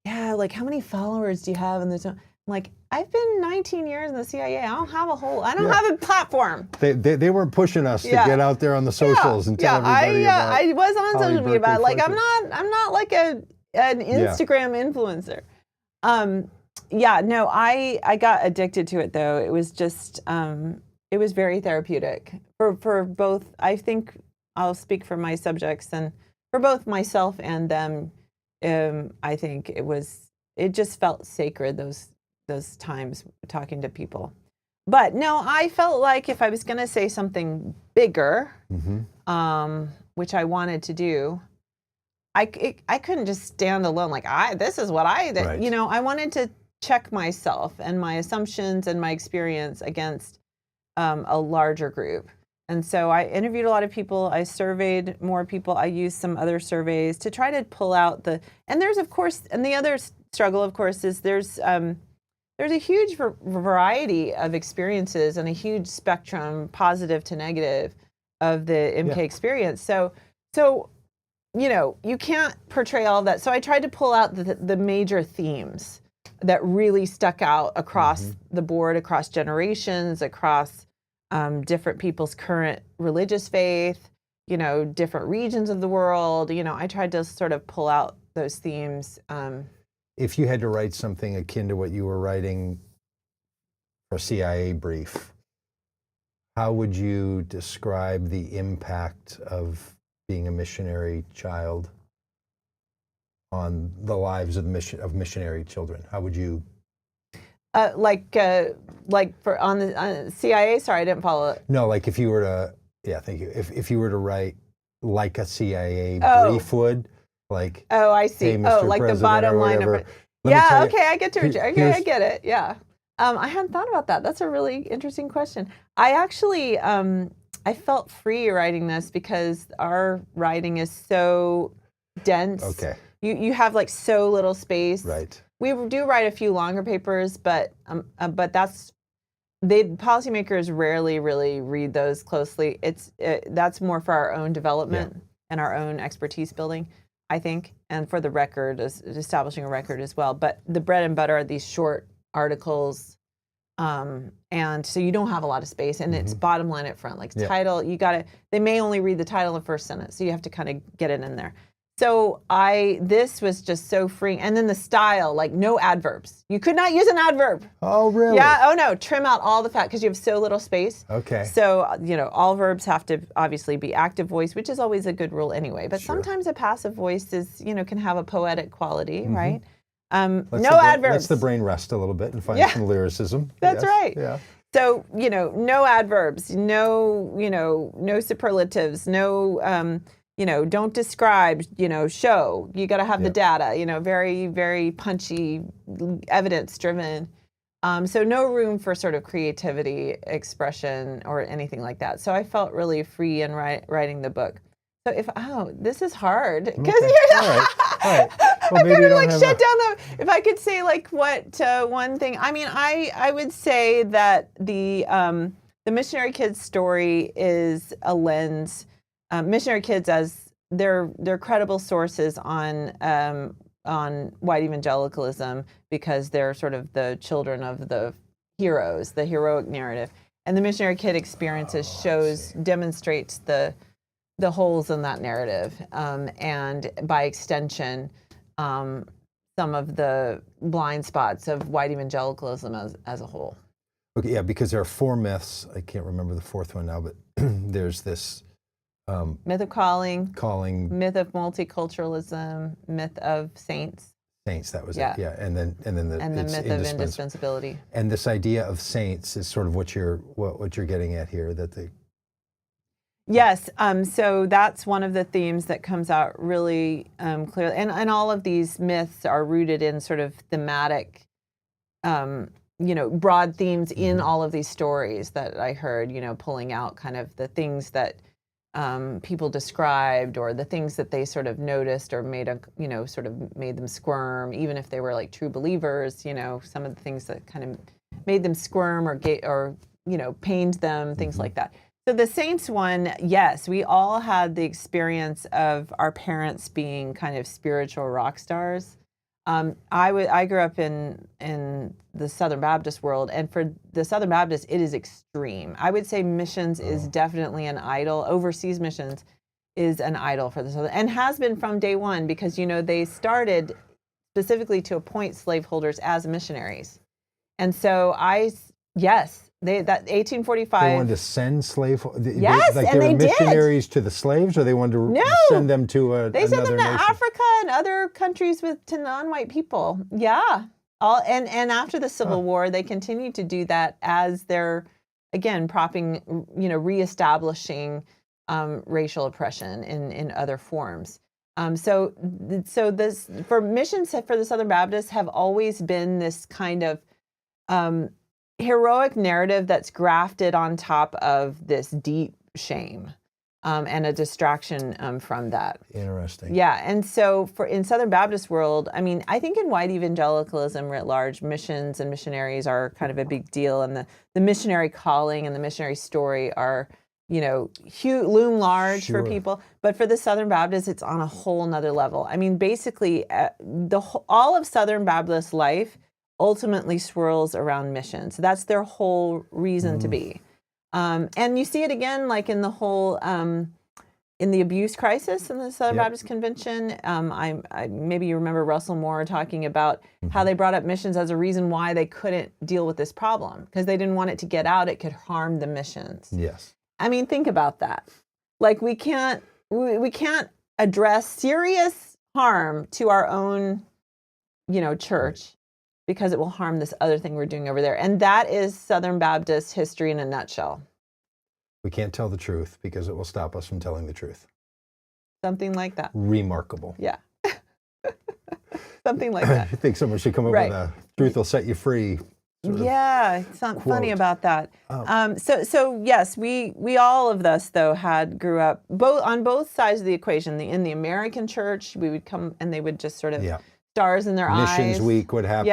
like how many followers do you have? And I'm like, I've been 19 years in the CIA. I don't have a platform. They weren't pushing us to get out there on the socials and tell everybody about I was on Holly social media about it. Berkley Like Fletcher. I'm not like an Instagram influencer. I got addicted to it though. It was just it was very therapeutic for both. I think I'll speak for my subjects, and for both myself and them. I think it just felt sacred those times talking to people. But no, I felt like if I was going to say something bigger, which I wanted to do, I couldn't just stand alone. Like this is what I did. Right. I wanted to check myself and my assumptions and my experience against a larger group. And so I interviewed a lot of people. I surveyed more people. I used some other surveys to try to pull out and there's of course, and the other struggle of course is there's a huge variety of experiences and a huge spectrum, positive to negative, of the MK experience. So you can't portray all of that. So I tried to pull out the major themes that really stuck out across the board, across generations, across different people's current religious faith, different regions of the world. I tried to sort of pull out those themes. If you had to write something akin to what you were writing for a CIA brief, how would you describe the impact of being a missionary child on the lives of missionary children? How would you? Like for on the CIA. Sorry, I didn't follow it. No, like if you were to, thank you. If you were to write like a CIA brief would, like. Oh, I see. Hey, Mr. Like the President bottom or line whatever. of it. Let me tell you, Okay, I get to it. Okay, I get it. Yeah. I hadn't thought about that. That's a really interesting question. I actually, I felt free writing this because our writing is so dense. Okay. You have like so little space. Right. We do write a few longer papers, but policymakers rarely really read those closely. That's more for our own development and our own expertise building, I think, and for the record, establishing a record as well. But the bread and butter are these short articles, and so you don't have a lot of space, and it's bottom line up front, like title. They may only read the title in the first sentence, so you have to kind of get it in there. So this was just so free. And then the style, like no adverbs. You could not use an adverb. Oh, really? Yeah. Oh, no. Trim out all the fat because you have so little space. Okay. So, all verbs have to obviously be active voice, which is always a good rule anyway. But sometimes a passive voice is, can have a poetic quality, right? No adverbs. Lets the brain rest a little bit and find some lyricism. That's right. Yeah. So, no adverbs, no superlatives, no, don't describe, show. You got to have the data, very, very punchy, evidence-driven. So no room for sort of creativity, expression, or anything like that. So I felt really free in writing the book. So this is hard. Because you're All right. Well, I'm maybe going you to don't have shut down if I could say like what one thing, I mean, I would say that the the Missionary Kids story is a lens. Missionary Kids, as they're credible sources on white evangelicalism, because they're sort of the children of the heroes, the heroic narrative. And the Missionary Kid experiences demonstrates the holes in that narrative, and by extension, some of the blind spots of white evangelicalism as a whole. Okay, yeah, because there are 4 myths. I can't remember the 4th one now, but there's this Myth of calling, myth of multiculturalism, myth of saints. Saints, that was it. Yeah, and then the myth of indispensability. And this idea of saints is sort of what you're getting at here, that they. Yes, so that's one of the themes that comes out really clearly, and all of these myths are rooted in sort of thematic, broad themes in all of these stories that I heard, pulling out kind of the things that people described, or the things that they sort of noticed or made them squirm, even if they were like true believers. Some of the things that kind of made them squirm or pained them, things like that. So the saints one, yes, we all had the experience of our parents being kind of spiritual rock stars. I grew up in the Southern Baptist world, and for the Southern Baptist, it is extreme. I would say missions is definitely an idol. Overseas missions is an idol for the Southern, and has been from day one, because they started specifically to appoint slaveholders as missionaries, and so that 1845. They wanted to send Yes, they and were they missionaries to the slaves, or they wanted to send them to They sent them to nation? Africa and other countries to non-white people. Yeah, and after the Civil War, they continued to do that as they're, again, reestablishing racial oppression in other forms. So this, for missions for the Southern Baptists, have always been this kind of heroic narrative that's grafted on top of this deep shame, and a distraction from that. Interesting. Yeah, and so in Southern Baptist world, I think in white evangelicalism writ large, missions and missionaries are kind of a big deal, and the missionary calling and the missionary story are, loom large for people. But for the Southern Baptists, it's on a whole nother level. Basically, all of Southern Baptist life ultimately swirls around missions. That's their whole reason to be. And you see it again, like in the whole, in the abuse crisis in the Southern Baptist Convention. Maybe you remember Russell Moore talking about how they brought up missions as a reason why they couldn't deal with this problem, because they didn't want it to get out. It could harm the missions. Yes. Think about that. Like, we can't address serious harm to our own, church, because it will harm this other thing we're doing over there. And that is Southern Baptist history in a nutshell. We can't tell the truth because it will stop us from telling the truth. Something like that. Remarkable. Yeah. Something like that. I think someone should come up with a truth will set you free. It's not funny about that. So yes, we all of us though grew up on both sides of the equation. In the American church, we would come and they would just sort of stars in their eyes. Missions week would happen.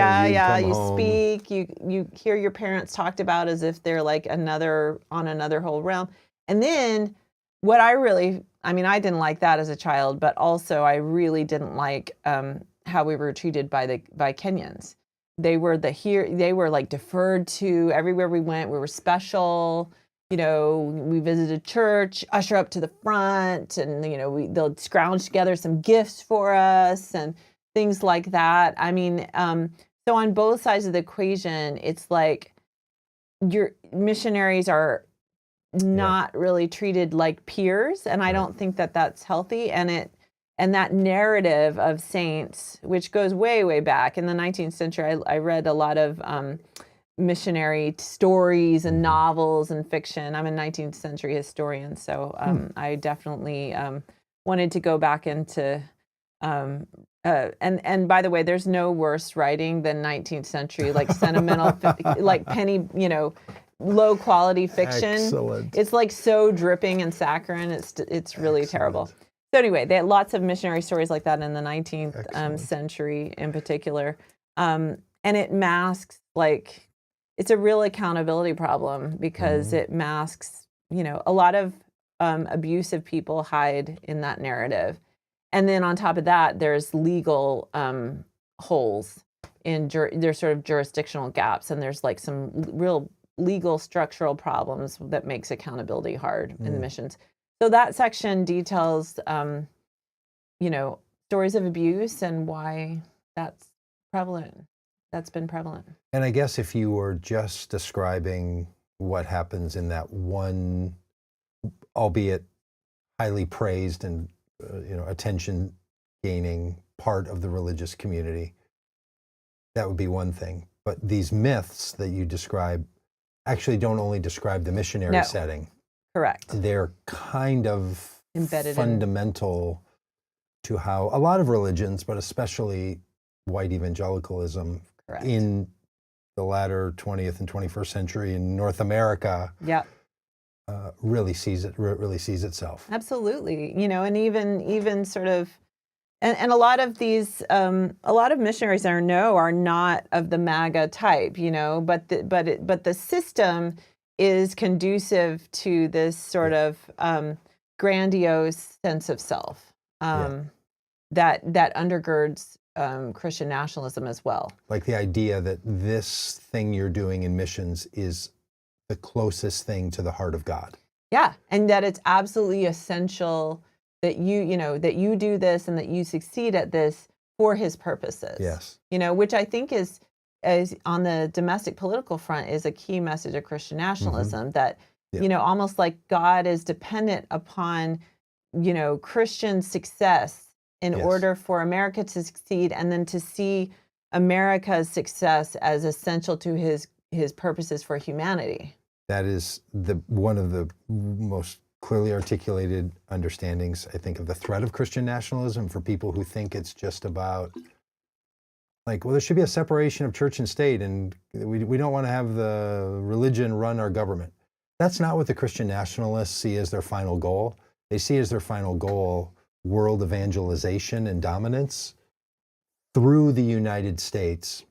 You speak. You hear your parents talked about as if they're like on another whole realm. And then what I didn't like that as a child, but also I really didn't like how we were treated by Kenyans. They were like deferred to everywhere we went. We were special. We visited church, usher up to the front, and they'll scrounge together some gifts for us and things like that. So on both sides of the equation, it's like your missionaries are not really treated like peers, and I don't think that that's healthy. And that narrative of saints, which goes way, way back in the 19th century, I read a lot of missionary stories and novels and fiction. I'm a 19th century historian, so I definitely wanted to go back into and by the way, there's no worse writing than 19th century, like sentimental, like penny, low quality fiction. Excellent. It's like so dripping and saccharine. It's really terrible. So anyway, they had lots of missionary stories like that in the 19th century in particular. And it masks it's a real accountability problem because it masks, a lot of abusive people hide in that narrative. And then on top of that, there's legal holes in there's sort of jurisdictional gaps, and there's like some real legal structural problems that makes accountability hard in missions. So that section details, stories of abuse and why that's prevalent. That's been prevalent. And I guess if you were just describing what happens in that one, albeit highly praised and attention gaining part of the religious community, that would be one thing. But these myths that you describe actually don't only describe the missionary setting. Correct. They're kind of embedded fundamental to how a lot of religions, but especially white evangelicalism, Correct. in the latter 20th and 21st century in North America, really sees itself. Absolutely, and even sort of, and a lot of these, a lot of missionaries are not of the MAGA type, but the system is conducive to this sort of grandiose sense of self that undergirds Christian nationalism as well. Like the idea that this thing you're doing in missions is the closest thing to the heart of God. Yeah, and that it's absolutely essential that you do this and that you succeed at this for His purposes. Yes. Which I think is on the domestic political front is a key message of Christian nationalism, that almost like God is dependent upon Christian success in order for America to succeed, and then to see America's success as essential to his purposes for humanity. That is one of the most clearly articulated understandings, I think, of the threat of Christian nationalism for people who think it's just about, like, well, there should be a separation of church and state, and we don't want to have the religion run our government. That's not what the Christian nationalists see as their final goal. They see as their final goal world evangelization and dominance through the United States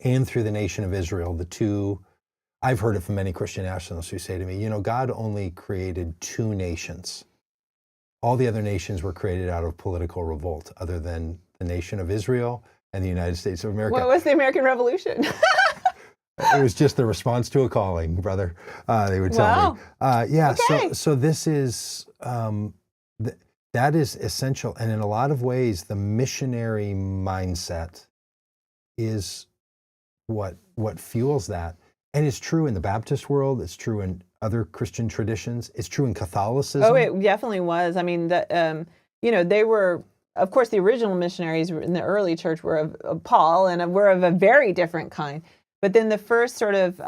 and through the nation of Israel, the two. I've heard it from many Christian nationalists who say to me, God only created two nations. All the other nations were created out of political revolt, other than the nation of Israel and the United States of America. What was the American Revolution? It was just the response to a calling, brother. They would tell me. Okay. So this is, that is essential. And in a lot of ways, the missionary mindset is what fuels that. And it's true in the Baptist world. It's true in other Christian traditions. It's true in Catholicism. Oh, it definitely was. I mean, they were, of course, the original missionaries in the early church were of Paul, and were of a very different kind. But then the first sort of,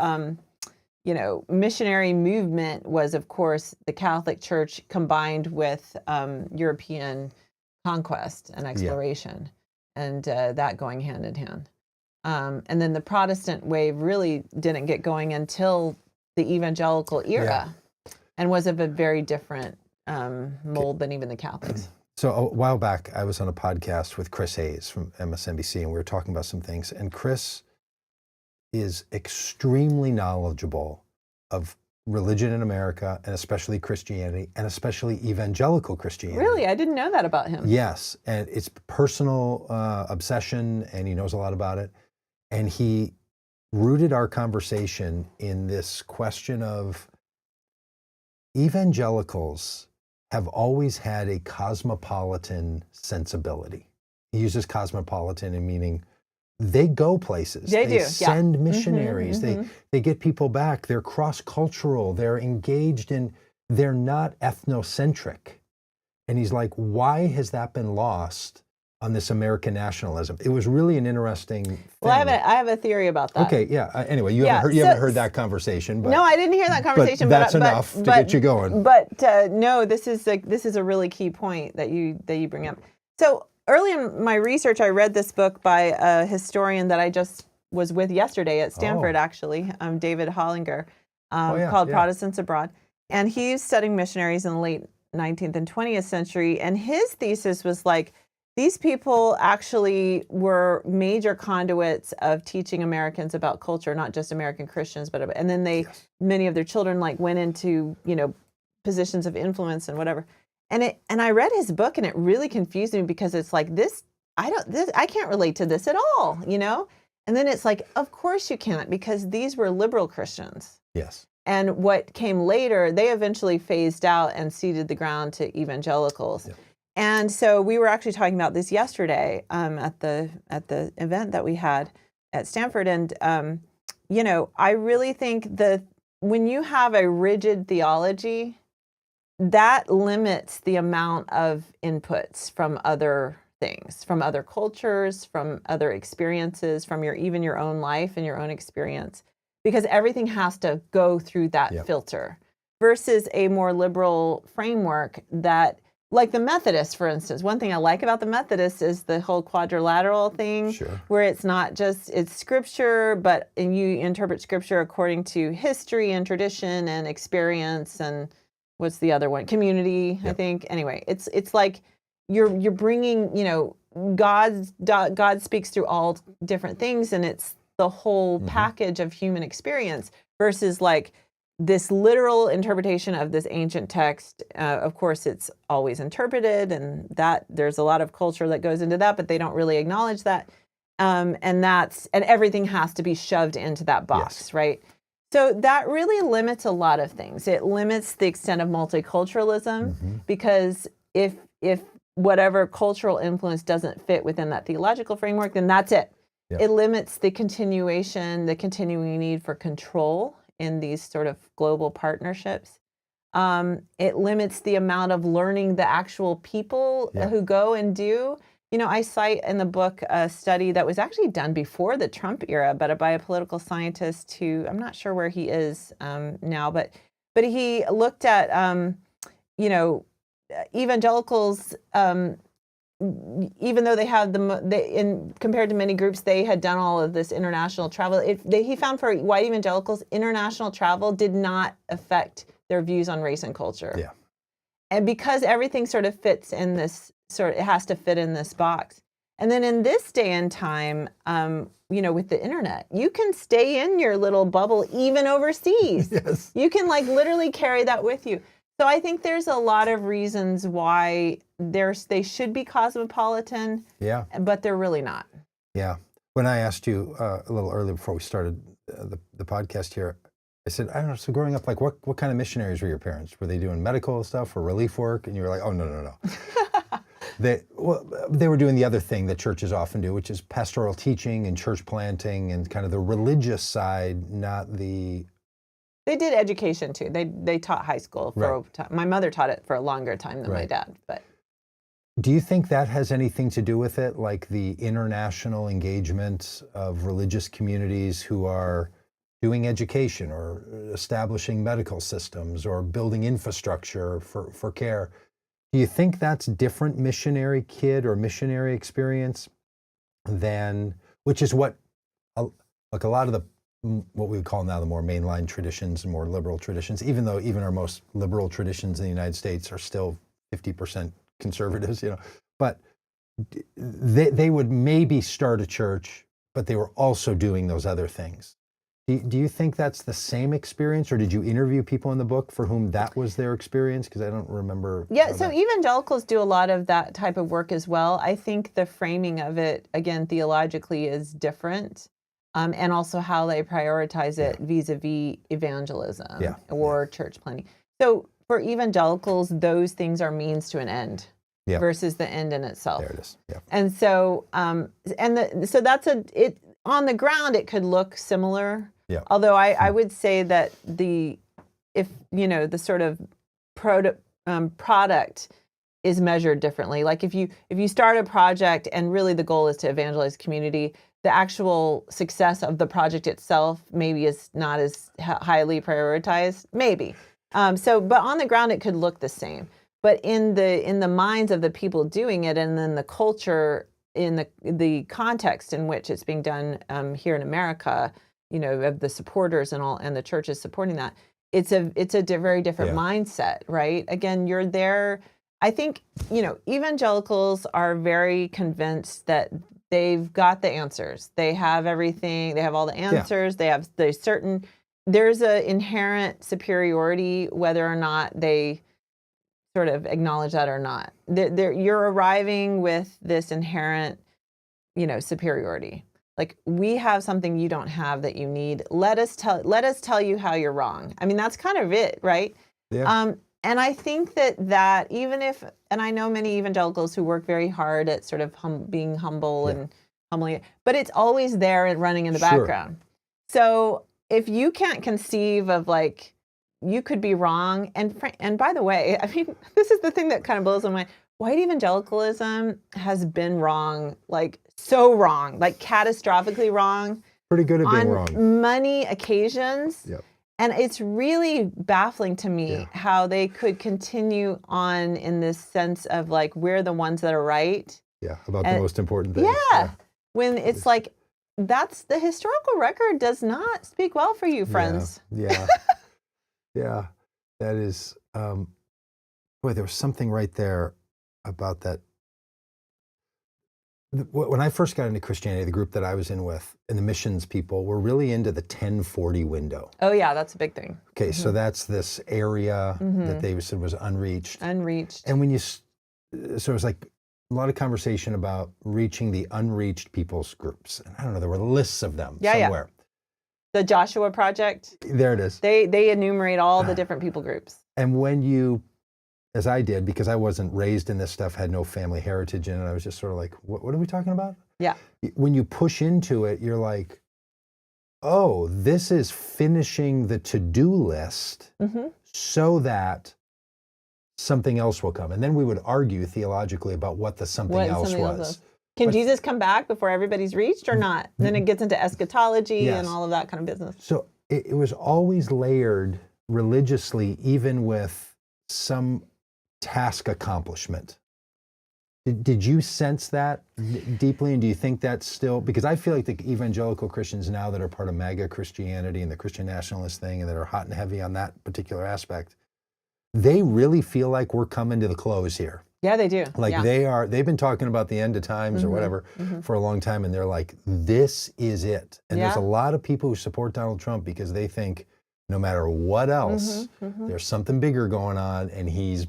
missionary movement was, of course, the Catholic Church combined with European conquest and exploration, and that going hand in hand. And then the Protestant wave really didn't get going until the evangelical era, and was of a very different mold than even the Catholics. So a while back, I was on a podcast with Chris Hayes from MSNBC, and we were talking about some things. And Chris is extremely knowledgeable of religion in America, and especially Christianity, and especially evangelical Christianity. Really? I didn't know that about him. Yes, and it's personal obsession, and he knows a lot about it. And he rooted our conversation in this question of evangelicals have always had a cosmopolitan sensibility. He uses cosmopolitan in meaning they go places. They send missionaries. They get people back. They're cross-cultural. They're engaged in, they're not ethnocentric. And he's like, why has that been lost on this American nationalism? It was really an interesting thing. Well, I have a theory about that. Okay, anyway, you haven't heard that conversation. But, no, I didn't hear that conversation. But that's enough to get you going. But no, this is a really key point that you bring up. So early in my research, I read this book by a historian that I just was with yesterday at Stanford, actually, David Hollinger, called Protestants Abroad. And he's studying missionaries in the late 19th and 20th century. And his thesis was like, These people actually were major conduits of teaching Americans about culture, not just American Christians, and then many of their children like went into, positions of influence and whatever. And I read his book and it really confused me because it's like I can't relate to this at all, And then it's like, of course you can't, because these were liberal Christians. Yes. And what came later, they eventually phased out and ceded the ground to evangelicals. Yeah. And so we were actually talking about this yesterday at the event that we had at Stanford. And, I really think that when you have a rigid theology, that limits the amount of inputs from other things, from other cultures, from other experiences, from even your own life and your own experience, because everything has to go through that filter versus a more liberal framework that, like the Methodists, for instance. One thing I like about the Methodists is the whole quadrilateral thing, where it's not just, it's scripture, and you interpret scripture according to history and tradition and experience and what's the other one? Community, I think. Anyway, it's like you're bringing, God speaks through all different things, and it's the whole package of human experience versus like this literal interpretation of this ancient text. Of course, it's always interpreted, and that there's a lot of culture that goes into that, but they don't really acknowledge that. And everything has to be shoved into that box, right? So that really limits a lot of things. It limits the extent of multiculturalism because if whatever cultural influence doesn't fit within that theological framework, then that's it. Yep. It limits the continuing need for control in these sort of global partnerships. It limits the amount of learning the actual people who go and do. I cite in the book a study that was actually done before the Trump era, but by a political scientist who, I'm not sure where he is now, but he looked at, evangelicals, even though they have compared to many groups, they had done all of this international travel. He found for white evangelicals, international travel did not affect their views on race and culture. Yeah. And because everything sort of fits in this it has to fit in this box. And then in this day and time, with the internet, you can stay in your little bubble even overseas. Yes. You can literally carry that with you. So I think there's a lot of reasons why they should be cosmopolitan. Yeah. But they're really not. Yeah. When I asked you a little earlier before we started the podcast here, I said, I don't know, so growing up, what kind of missionaries were your parents? Were they doing medical stuff or relief work? And you were like, oh, no. They were doing the other thing that churches often do, which is pastoral teaching and church planting and kind of the religious side, not the... They did education too. They taught high school for a time. My mother taught it for a longer time than my dad. But do you think that has anything to do with it, like the international engagement of religious communities who are doing education or establishing medical systems or building infrastructure for care? Do you think that's different missionary kid or missionary experience than, which is what, a lot of the, what we would call now the more mainline traditions and more liberal traditions, even though even our most liberal traditions in the United States are still 50% conservatives, but they would maybe start a church, but they were also doing those other things. Do you think that's the same experience, or did you interview people in the book for whom that was their experience? Because I don't remember. Yeah, so evangelicals do a lot of that type of work as well. I think the framing of it, again, theologically is different, and also how they prioritize it vis-a-vis evangelism or church planting. So for evangelicals, those things are means to an end versus the end in itself. There it is. Yeah. And so, so that's on the ground, it could look similar. Yeah. Although I would say that the sort of product is measured differently. Like if you start a project and really the goal is to evangelize community, the actual success of the project itself maybe is not as highly prioritized. Maybe. But on the ground it could look the same. But in the minds of the people doing it, and then the culture in the context in which it's being done here in America, of the supporters and the churches supporting that, it's a very different mindset, right? Again, you're there. I think, evangelicals are very convinced that they've got the answers. They have everything. They have all the answers. There's an inherent superiority, whether or not they sort of acknowledge that or not. You're arriving with this inherent, superiority. Like, we have something you don't have that you need. Let us tell you how you're wrong. I mean, that's kind of it, right? Yeah. And I think that even if, and I know many evangelicals who work very hard at sort of being humble and humbling, but it's always there and running in the background. So if you can't conceive of, like, you could be wrong, and by the way, I mean, this is the thing that kind of blows my mind. White evangelicalism has been wrong, like so wrong, like catastrophically wrong. Pretty good at being wrong. On many occasions. Yep. And it's really baffling to me how they could continue on in this sense of, like, we're the ones that are right. Yeah, about the most important things. Yeah. When it's like, that's the historical record does not speak well for you, friends. Yeah. Yeah. That is, boy, there was something right there about that. When I first got into Christianity, the group that I was in with, and the missions people, were really into the 1040 window. Oh, yeah, that's a big thing. Okay, so that's this area that they said was unreached. Unreached. And so it was like a lot of conversation about reaching the unreached people's groups. And I don't know, there were lists of them somewhere. The Joshua Project. There it is. They enumerate all the different people groups. And when you, as I did, because I wasn't raised in this stuff, had no family heritage in it, I was just sort of like, what are we talking about? Yeah. When you push into it, you're like, oh, this is finishing the to-do list so that something else will come. And then we would argue theologically about what the something else was. Can Jesus come back before everybody's reached or not? And then it gets into eschatology and all of that kind of business. So it was always layered religiously, even with some task accomplishment. Did you sense that deeply, and do you think that's still, because I feel like the evangelical Christians now that are part of MAGA Christianity and the Christian nationalist thing, and that are hot and heavy on that particular aspect, they really feel like we're coming to the close here. Yeah, they do. Like they've been talking about the end of times or whatever for a long time, and they're like, this is it. And there's a lot of people who support Donald Trump because they think no matter what else, there's something bigger going on, and he's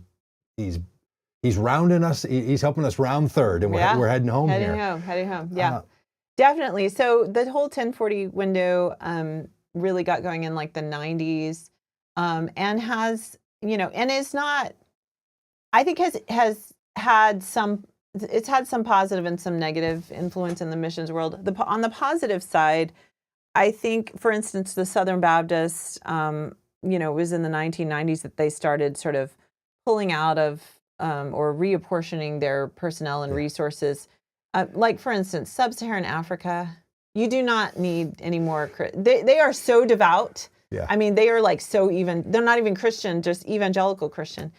rounding us. He's helping us round third, and we're heading home here. Heading home. Yeah, definitely. So the whole 1040 window really got going in like the 90s, and has, and it's not. I think has had some. It's had some positive and some negative influence in the missions world. On the positive side, I think, for instance, the Southern Baptists, it was in the 1990s that they started sort of pulling out of or reapportioning their personnel and resources. Like, for instance, Sub-Saharan Africa, you do not need any more. They are so devout. Yeah. I mean, they are like they're not even Christian, just evangelical Christian.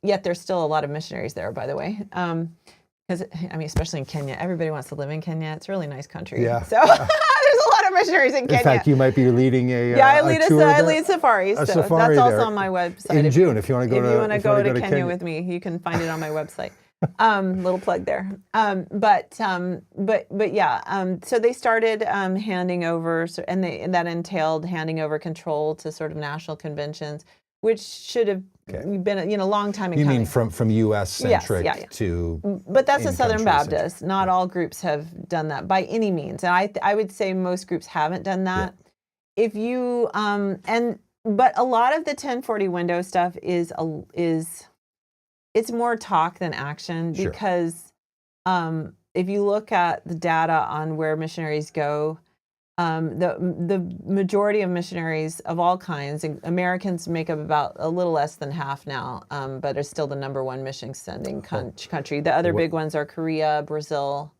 Yet there's still a lot of missionaries there, by the way. Because, I mean, especially in Kenya, everybody wants to live in Kenya. It's a really nice country. Yeah. So there's a lot of missionaries in Kenya. In fact, you might be leading I lead safaris. A so safari that's also there on my website. in June, if you want to go to Kenya with me, you can find it on my website. Little plug there. But yeah. So they started handing over, and that entailed handing over control to sort of national conventions, which should have been a long time in coming. You mean from U.S. centric to? But that's a Southern Baptist. Not all groups have done that by any means, and I would say most groups haven't done that. Yeah. If you but a lot of the 1040 window stuff is it's more talk than action, because if you look at the data on where missionaries go. The majority of missionaries of all kinds, Americans make up about a little less than half now, but are still the number one mission sending country. The other big ones are Korea, Brazil.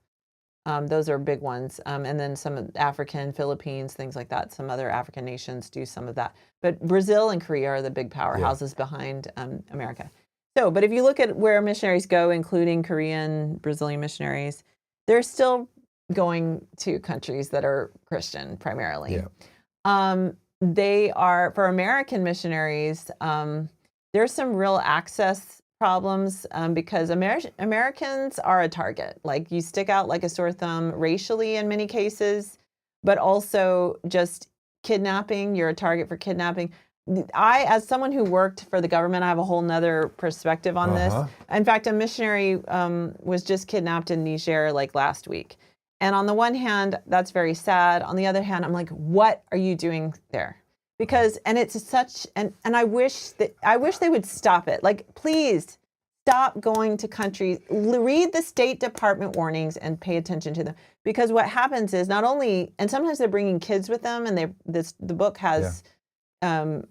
Those are big ones. And then some African, Philippines, things like that. Some other African nations do some of that. But Brazil and Korea are the big powerhouses behind America. So, but if you look at where missionaries go, including Korean, Brazilian missionaries, they're still going to countries that are Christian primarily. They are, for American missionaries, there's some real access problems because Americans are a target. Like, you stick out like a sore thumb racially in many cases, but also just kidnapping. You're a target for kidnapping. As someone who worked for the government, I have a whole nother perspective on this. In fact, a missionary was just kidnapped in Niger like last week. And on the one hand, that's very sad. On the other hand, I'm like, what are you doing there? Because, and it's such, and I wish they would stop it. Like, please stop going to countries, read the State Department warnings and pay attention to them. Because what happens is not only, and sometimes they're bringing kids with them, and the book has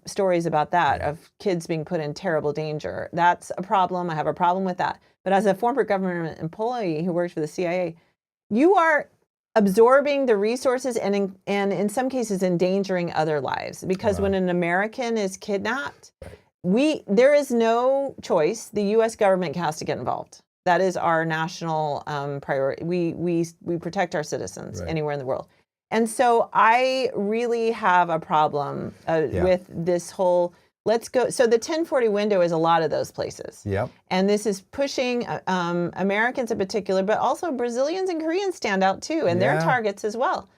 stories about that, of kids being put in terrible danger. That's a problem. I have a problem with that. But as a former government employee who worked for the CIA, you are absorbing the resources and in some cases endangering other lives. Because when an American is kidnapped, there is no choice. The U.S. government has to get involved. That is our national priority. We protect our citizens anywhere in the world. And so I really have a problem with this whole, let's go. So the 1040 window is a lot of those places. Yep. And this is pushing Americans in particular, but also Brazilians and Koreans stand out too, and they're targets as well.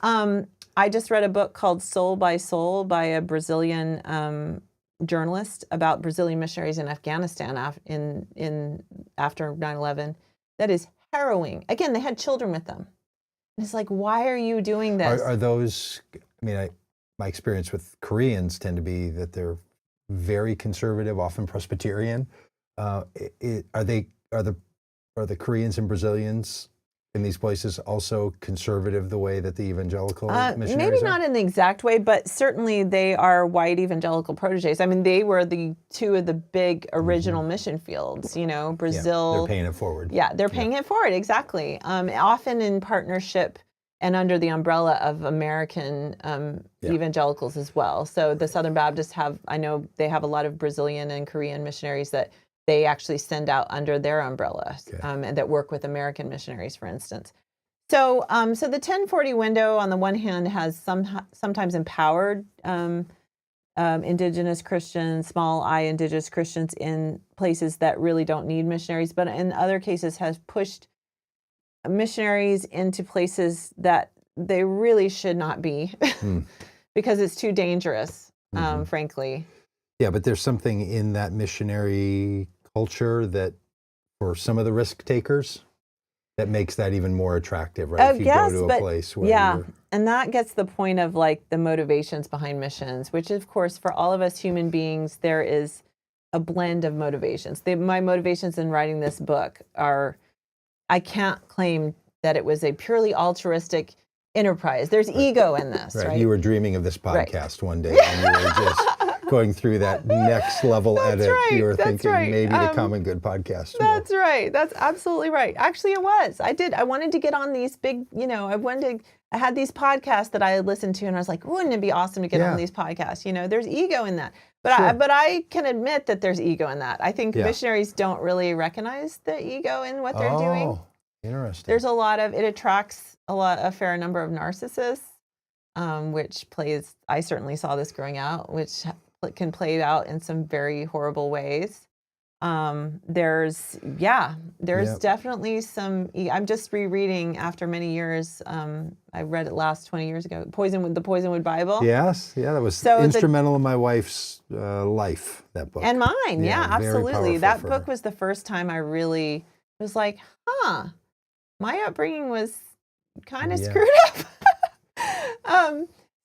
I just read a book called Soul by Soul by a Brazilian journalist about Brazilian missionaries in Afghanistan after 9/11. That is harrowing. Again, they had children with them. And it's like, why are you doing this? Are those, I mean, my experience with Koreans tend to be that they're very conservative, often Presbyterian. Are the Koreans and Brazilians in these places also conservative the way that the evangelical missionaries maybe are? not in the exact way, but certainly they are white evangelical proteges. I mean, they were the two of the big original mission fields, Brazil. Yeah, they're paying it forward. Yeah, they're paying it forward, exactly. Often in partnership and under the umbrella of American evangelicals as well. So the Southern Baptists I know they have a lot of Brazilian and Korean missionaries that they actually send out under their umbrella, and that work with American missionaries, for instance. So, so the 1040 window, on the one hand, has sometimes empowered indigenous Christians, small I indigenous Christians in places that really don't need missionaries, but in other cases has pushed missionaries into places that they really should not be because it's too dangerous, frankly. Yeah, but there's something in that missionary culture that, for some of the risk takers, that makes that even more attractive, right? If you go to a place where and that gets the point of like the motivations behind missions, which of course for all of us human beings, there is a blend of motivations. My motivations in writing this book are, I can't claim that it was a purely altruistic enterprise. There's ego in this, right? You were dreaming of this podcast one day, and you were just going through that next level edit. You were thinking maybe the Common Good podcast. That's right. That's absolutely right. Actually, it was. I wanted to get on these big, I had these podcasts that I had listened to, and I was like, wouldn't it be awesome to get on these podcasts? There's ego in that. But but I can admit that there's ego in that. I think missionaries don't really recognize the ego in what they're doing. Oh, interesting. There's it attracts a fair number of narcissists, which I certainly saw this growing out, which can play out in some very horrible ways. There's definitely some, I'm just rereading after many years. I read it last 20 years ago, the Poisonwood Bible. Yes. Yeah. That was instrumental in my wife's life, that book. And mine. Yeah, absolutely. That book was the first time I really was like, my upbringing was kind of screwed up.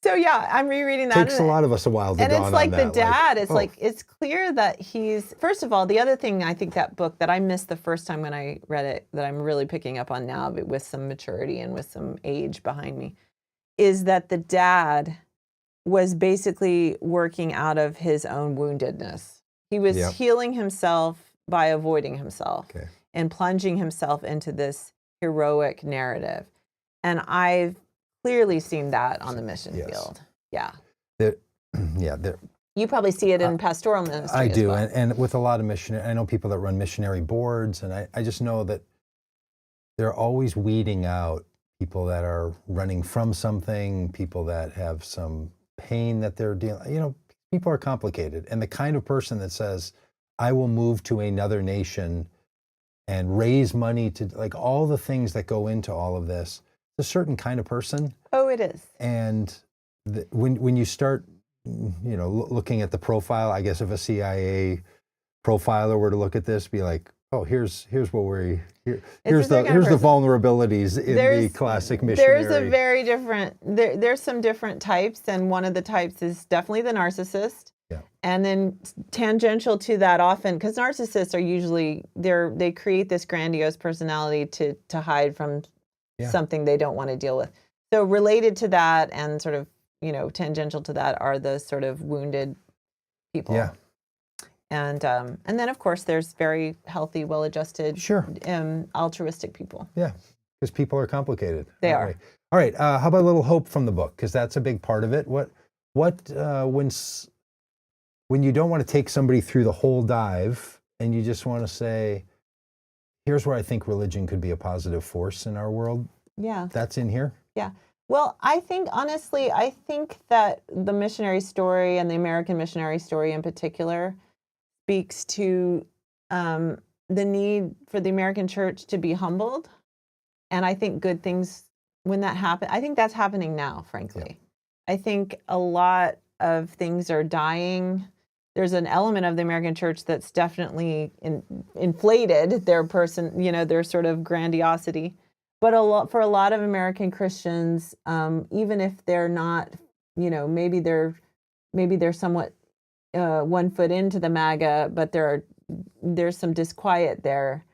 So I'm rereading that. It takes a lot of us a while to dawn on that. And it's like the dad. It's clear that he's, first of all, the other thing I think that book that I missed the first time when I read it, that I'm really picking up on now, but with some maturity and with some age behind me, is that the dad was basically working out of his own woundedness. He was healing himself by avoiding himself and plunging himself into this heroic narrative. And I've clearly seen that on the mission field. Yeah. You probably see it in pastoral ministry. I do. Well. And with a lot of missionary, I know people that run missionary boards, and I just know that they're always weeding out people that are running from something, people that have some pain that they're dealing. People are complicated. And the kind of person that says, I will move to another nation and raise money to, like, all the things that go into all of this. It's a certain kind of person. Oh, it is. And when you start, looking at the profile, I guess if a CIA profiler were to look at this, be like, oh, here's what here's the vulnerabilities in the classic missionary. There's a very different, there's some different types, and one of the types is definitely the narcissist. Yeah. And then tangential to that often, because narcissists are usually, they create this grandiose personality to hide from something they don't want to deal with. So related to that and sort of, tangential to that are the sort of wounded people. Yeah. And then, of course, there's very healthy, well-adjusted, altruistic people. Yeah, because people are complicated. They are. All right. How about a little hope from the book? Because that's a big part of it. When you don't want to take somebody through the whole dive and you just want to say, here's where I think religion could be a positive force in our world. Yeah. That's in here? Yeah. Well, honestly, I think that the missionary story and the American missionary story in particular speaks to the need for the American church to be humbled. And I think good things, when that happens, I think that's happening now, frankly. Yeah. I think a lot of things are dying. There's an element of the American church that's definitely inflated their sort of grandiosity. But for a lot of American Christians, even if they're not, maybe they're somewhat 1 foot into the MAGA, but there's some disquiet there.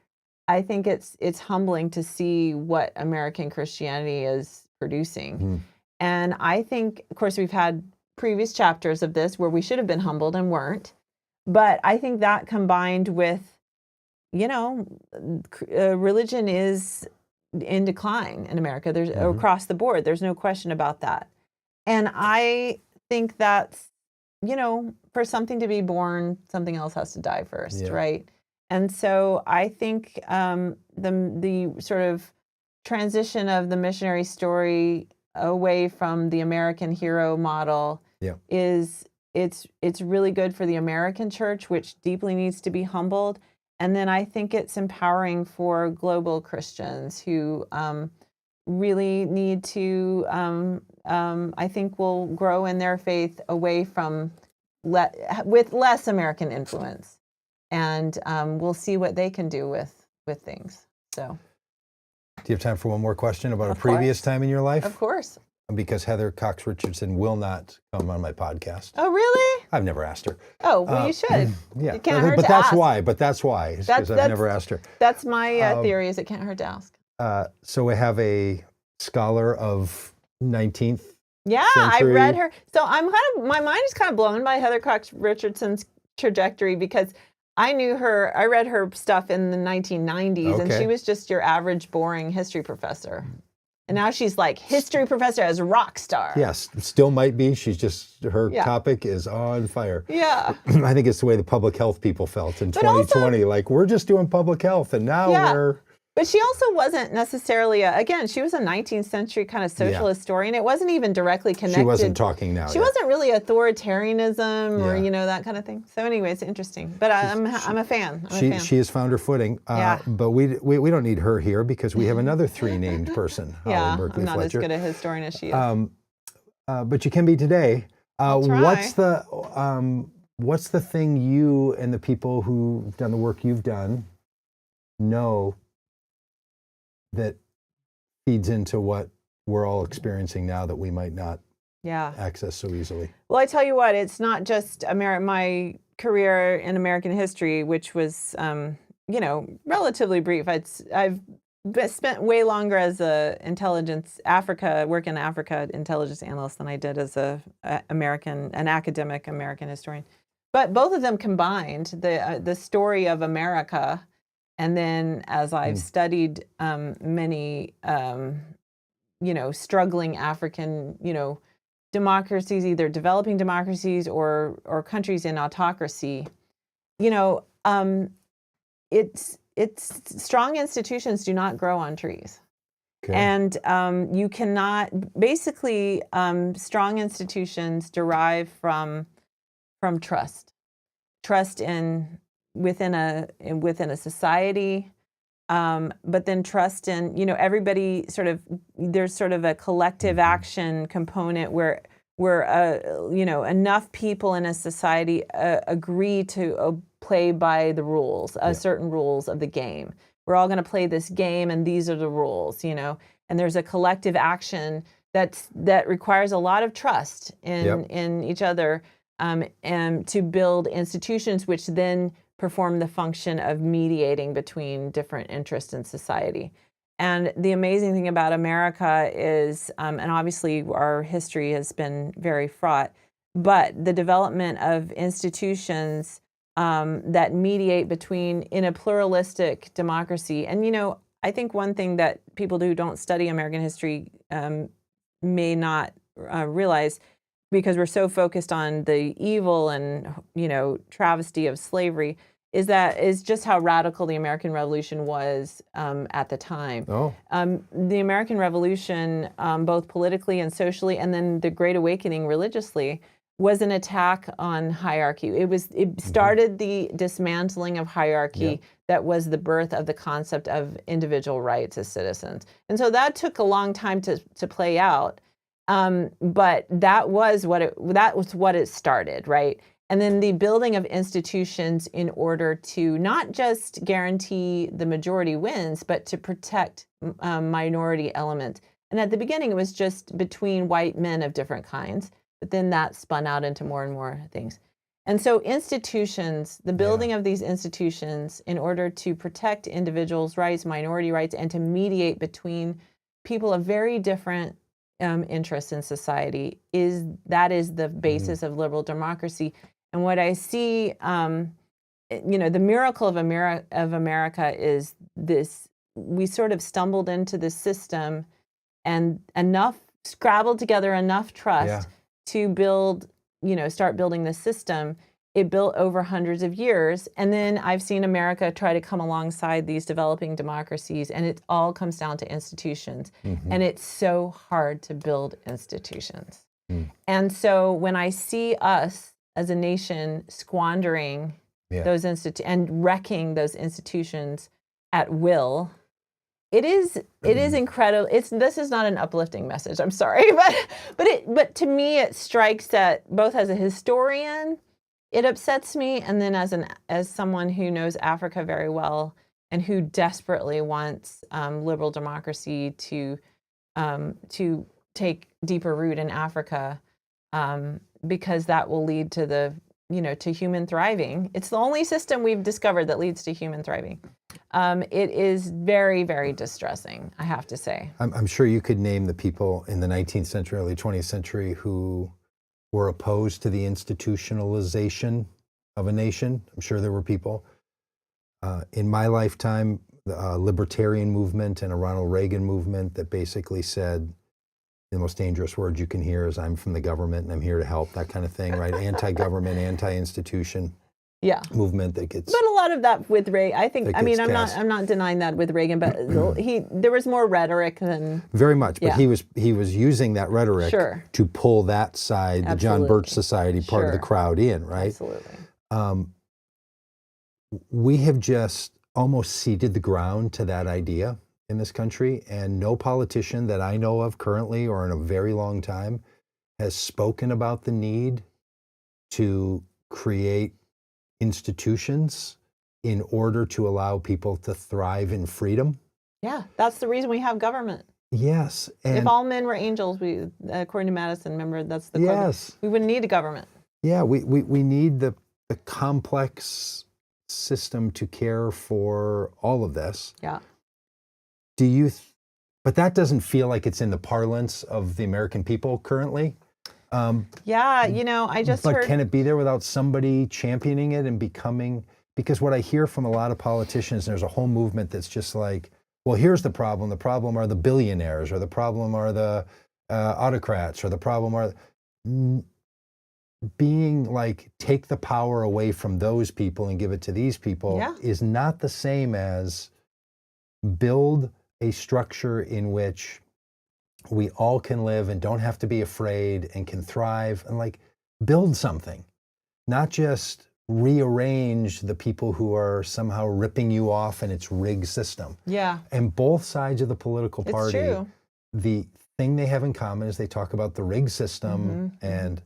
I think it's humbling to see what American Christianity is producing. Mm-hmm. And I think, of course, we've had previous chapters of this where we should have been humbled and weren't. But I think that combined with, religion is in decline in America. There's across the board. There's no question about that. And I think that's, for something to be born, something else has to die first, right? And so I think the sort of transition of the missionary story away from the American hero model is it's really good for the American church, which deeply needs to be humbled. And then I think it's empowering for global Christians who really need to, I think, will grow in their faith away from with less American influence, and we'll see what they can do with things. So, do you have time for one more question about a previous time in your life? Of course. Because Heather Cox Richardson will not come on my podcast. Oh, really? I've never asked her. Oh, well, you should. Yeah, it can't hurt but to ask. But that's why. Because I've never asked her. That's my theory. Is it can't hurt to ask. So we have a scholar of 19th. Yeah, century. I read her. So my mind is kind of blown by Heather Cox Richardson's trajectory, because I read her stuff in the 1990s, and she was just your average boring history professor. And now she's like history professor as a rock star. Yes, still might be. She's just, her topic is on fire. Yeah. I think it's the way the public health people felt in 2020. Also, we're just doing public health, and now we're... But she also wasn't necessarily, she was a 19th century kind of socialist historian. It wasn't even directly connected. She wasn't talking now. She wasn't really authoritarianism or, that kind of thing. So anyway, it's interesting. But I'm a fan. She has found her footing. But we don't need her here because we have another 3 named person, Holly Berkley Fletcher. I'm not as good a historian as she is. But you can be today. What's the thing you and the people who've done the work you've done know that feeds into what we're all experiencing now that we might not access so eeasily? Well, I tell you what, it's not just my career in American history, which was, relatively brief. I've spent way longer as an intelligence intelligence analyst than I did as an academic American historian. But both of them combined, the story of America. And then as I've studied many, struggling African, democracies, either developing democracies or countries in autocracy, it's strong institutions do not grow on trees. Okay. And you cannot, basically, strong institutions derive from trust in within a society, but then trust in, everybody there's sort of a collective action component where enough people in a society agree to play by the rules, certain rules of the game. We're all going to play this game, and these are the rules, and there's a collective action that requires a lot of trust in each other, and to build institutions which then perform the function of mediating between different interests in society. And the amazing thing about America is, and obviously our history has been very fraught, but the development of institutions that mediate in a pluralistic democracy. And, I think one thing that people who don't study American history may not realize, because we're so focused on the evil and, travesty of slavery, is just how radical the American Revolution was at the time. The American Revolution, both politically and socially, and then the Great Awakening religiously, was an attack on hierarchy. It started the dismantling of hierarchy that was the birth of the concept of individual rights as citizens. And so that took a long time to play out. But that was what it started, right? And then the building of institutions in order to not just guarantee the majority wins, but to protect minority elements. And at the beginning, it was just between white men of different kinds, but then that spun out into more and more things. And so institutions, the building of these institutions in order to protect individuals' rights, minority rights, and to mediate between people of very different interests in society, is the basis of liberal democracy. And what I see, the miracle of America is this: we sort of stumbled into this system, and scrabbled together enough trust to build, start building this system. It built over hundreds of years. And then I've seen America try to come alongside these developing democracies, and it all comes down to institutions. And it's so hard to build institutions. And so when I see us as a nation squandering those and wrecking those institutions at will, it is incredible. This is not an uplifting message. I'm sorry, but to me it strikes at, both as a historian, it upsets me, and then as someone who knows Africa very well and who desperately wants liberal democracy to take deeper root in Africa, because that will lead to to human thriving. It's the only system we've discovered that leads to human thriving. It is very, very distressing, I have to say. I'm sure you could name the people in the 19th century, early 20th century who were opposed to the institutionalization of a nation. I'm sure there were people. In my lifetime, the libertarian movement and a Ronald Reagan movement that basically said, the most dangerous word you can hear is, I'm from the government and I'm here to help, that kind of thing, right? Anti-government, anti-institution movement that gets. But a lot of that with Reagan, I think. I mean, I'm not denying that with Reagan, but there was more rhetoric than. Very much, but he was using that rhetoric to pull that side, the John Birch Society part of the crowd in, right? Absolutely. We have just almost ceded the ground to that idea in this country, and no politician that I know of currently or in a very long time has spoken about the need to create institutions in order to allow people to thrive in freedom. Yeah, that's the reason we have government. Yes. And if all men were angels, according to Madison, remember, that's the quote, we wouldn't need a government. Yeah, we need the complex system to care for all of this. Yeah. But that doesn't feel like it's in the parlance of the American people currently. I just But heard. can it be there without somebody championing it and becoming, because what I hear from a lot of politicians, there's a whole movement that's just like, well, here's the problem. The problem are the billionaires, or the problem are the autocrats, or the problem are being like, take the power away from those people and give it to these people is not the same as build a structure in which we all can live and don't have to be afraid and can thrive, and like build something, not just rearrange the people who are somehow ripping you off in its rigged system. Yeah. And both sides of the political party, It's true. the thing they have in common is they talk about the rigged system, Mm-hmm. and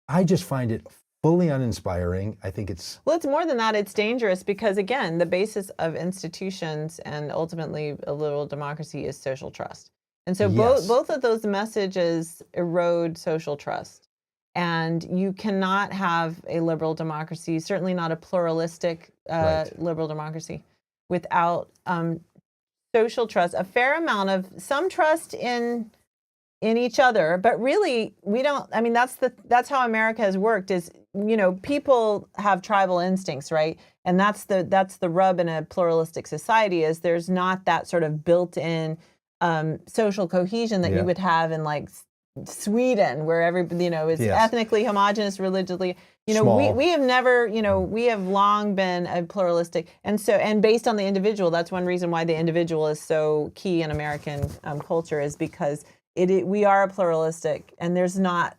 I just find it fully uninspiring. I think it's... Well, it's more than that. It's dangerous because, again, the basis of institutions and ultimately a liberal democracy is social trust. And so Yes. both of those messages erode social trust. And you cannot have a liberal democracy, certainly not a pluralistic Right. liberal democracy, without social trust, a fair amount of some trust in each other, but really we don't. I mean, that's how America has worked. Is, you know, people have tribal instincts, right? And that's the rub in a pluralistic society, is there's not that sort of built-in social cohesion that Yeah. you would have in like Sweden, where everybody, you know, is Yes. ethnically homogenous, religiously. You know, Small. we have never, you know, we have long been a pluralistic, and based on the individual. That's one reason why the individual is so key in American culture, is because we are a pluralistic, and there's not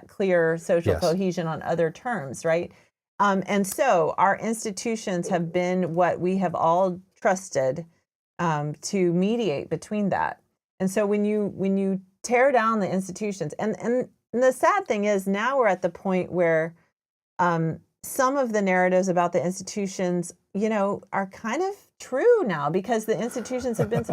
clear social Yes. cohesion on other terms, right? And so our institutions have been what we have all trusted to mediate between that. And so when you tear down the institutions, and the sad thing is, now we're at the point where some of the narratives about the institutions, you know, are kind of true now, because the institutions have been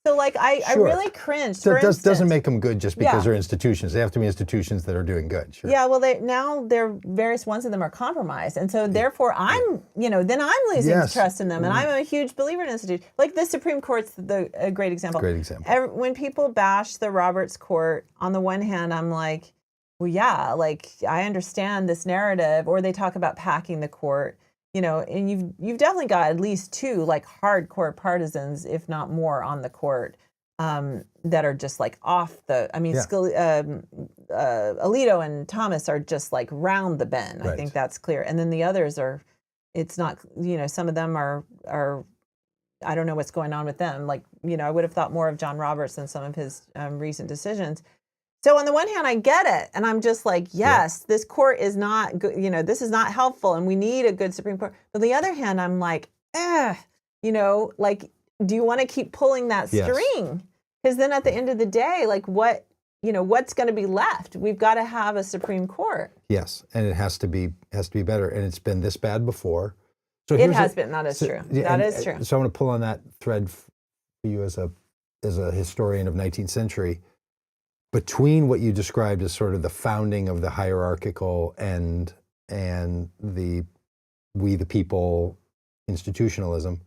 so like I Sure. really cringed. So For it doesn't instance, make them good just because Yeah. they're institutions. They have to be institutions that are doing good. Sure. yeah, well, they're various ones of them are compromised, and so therefore I'm losing Yes. trust in them, and I'm a huge believer in institutions. Like the Supreme Court's a great example. Great example. When people bash the Roberts Court, on the one hand, I'm like, well, yeah, like I understand this narrative, or they talk about packing the court, you know, and you've definitely got at least two like hardcore partisans, if not more, on the court. That are just like off the. I mean, Yeah. Alito and Thomas are just like round the bend. I Right. think that's clear. And then the others are. It's not. You know, some of them are. I don't know what's going on with them. Like, you know, I would have thought more of John Roberts than some of his recent decisions. So on the one hand, I get it, and I'm just like, yes, this court is not good. You know, this is not helpful, and we need a good Supreme Court. But on the other hand, I'm like, you know, like, do you want to keep pulling that string? Because then at the end of the day, like, what's going to be left? We've got to have a Supreme Court. Yes, and it has to be better, and it's been this bad before. So It has been. That is true. Yeah, That is true. So I want to pull on that thread for you as a historian of 19th century. Between what you described as sort of the founding of the hierarchical and the we the people institutionalism,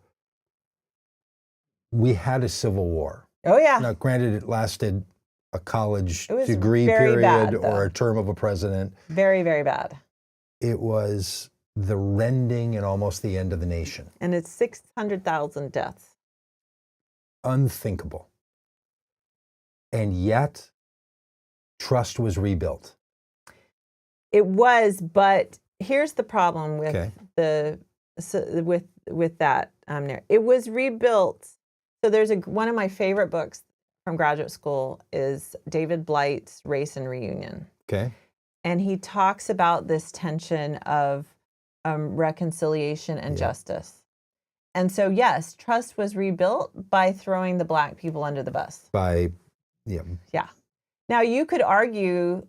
we had a civil war. Oh yeah. Now, granted, it lasted a college It was degree very period bad, or though. a term of a president. Very, very bad. It was the rending and almost the end of the nation. And it's 600,000 deaths. Unthinkable. And yet, trust was rebuilt. It was, but here's the problem with Okay. with that. It was rebuilt. So there's one of my favorite books from graduate school is David Blight's Race and Reunion. Okay. And he talks about this tension of reconciliation and justice. And so, yes, trust was rebuilt by throwing the Black people under the bus. Yeah. Now, you could argue,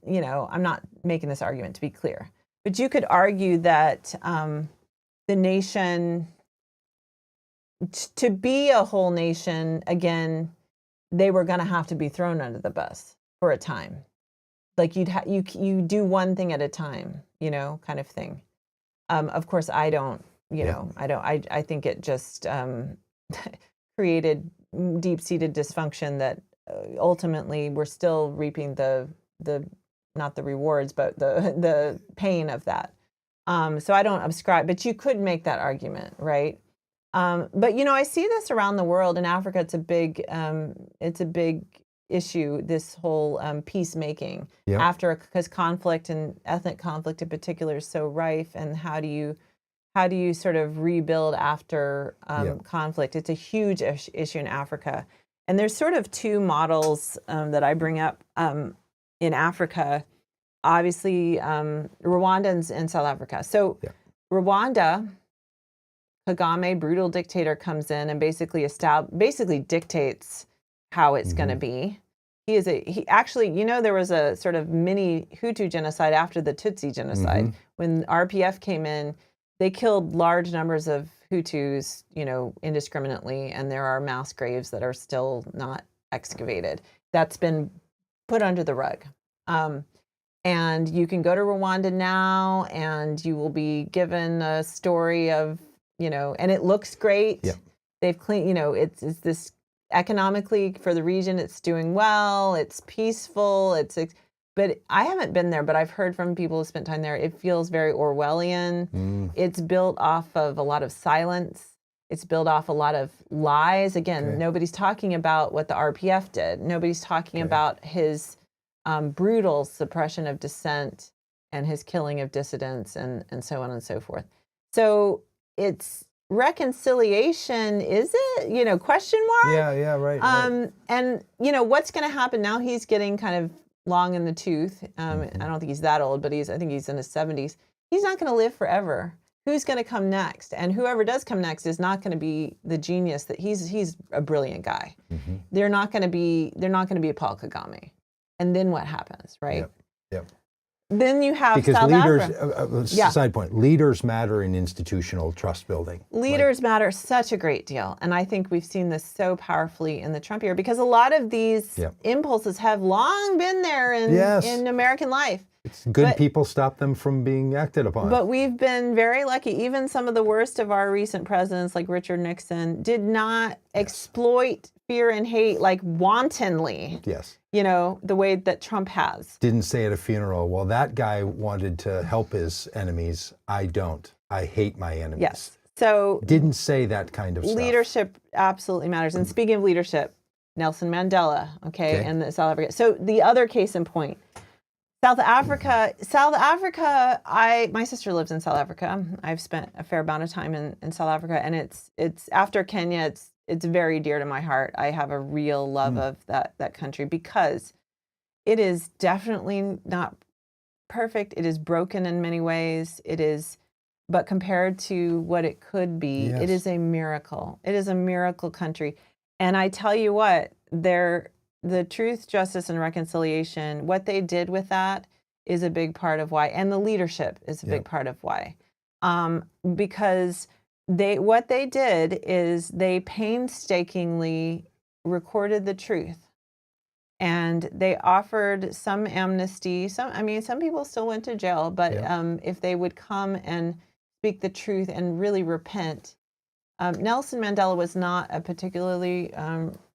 you know, I'm not making this argument to be clear, but you could argue that the nation, to be a whole nation, again, they were going to have to be thrown under the bus for a time. Like you do one thing at a time, you know, kind of thing. Of course, I don't, I think it just created deep-seated dysfunction that ultimately we're still reaping the not the rewards, but the pain of that. So I don't ascribe, but you could make that argument, right? But you know, I see this around the world. In Africa, it's a big issue. This whole peacemaking because conflict and ethnic conflict in particular is so rife. And how do you sort of rebuild after conflict? It's a huge issue in Africa. And there's sort of two models that I bring up in Africa. obviously Rwanda and South Africa. So Rwanda, Kagame, brutal dictator, comes in and basically dictates how it's going to be. He actually, there was a sort of mini Hutu genocide after the Tutsi genocide. When RPF came in, they killed large numbers of Hutus, indiscriminately, and there are mass graves that are still not excavated. That's been put under the rug. And you can go to Rwanda now, and you will be given a story of, and it looks great. Yeah. They've cleaned, it's this economically for the region, it's doing well, it's peaceful, but I haven't been there, but I've heard from people who spent time there, it feels very Orwellian. It's built off of a lot of silence. It's built off a lot of lies. Again, nobody's talking about what the RPF did. Nobody's talking about his brutal suppression of dissent and his killing of dissidents and so on and so forth. So it's reconciliation, is it? Question mark? Yeah, right. And what's going to happen now? He's getting kind of long in the tooth. I don't think he's that old, but I think he's in his 70s. He's not going to live forever. Who's going to come next? And whoever does come next is not going to be the genius that he's a brilliant guy. They're not going to be a Paul Kagame. And then what happens, right? Yep. Then you have because South leaders, Africa. Side point, leaders matter in institutional trust building. Leaders matter such a great deal. And I think we've seen this so powerfully in the Trump era because a lot of these impulses have long been there in American life. It's good people stop them from being acted upon. But we've been very lucky. Even some of the worst of our recent presidents, like Richard Nixon, did not exploit fear and hate like wantonly. Yes. The way that Trump has. Didn't say at a funeral, well, that guy wanted to help his enemies. I don't. I hate my enemies. Yes. So didn't say that kind of stuff. Leadership absolutely matters. And speaking of leadership, Nelson Mandela, and the South Africa. So the other case in point, South Africa, my sister lives in South Africa. I've spent a fair amount of time in South Africa, and it's after Kenya, it's very dear to my heart. I have a real love of that country because it is definitely not perfect. It is broken in many ways. But compared to what it could be, it is a miracle. It is a miracle country. And I tell you what, the truth, justice, and reconciliation, what they did with that is a big part of why, and the leadership is a big part of why. Because what they did is they painstakingly recorded the truth, and they offered some amnesty. Some people still went to jail, but if they would come and speak the truth and really repent. Nelson Mandela was not a particularly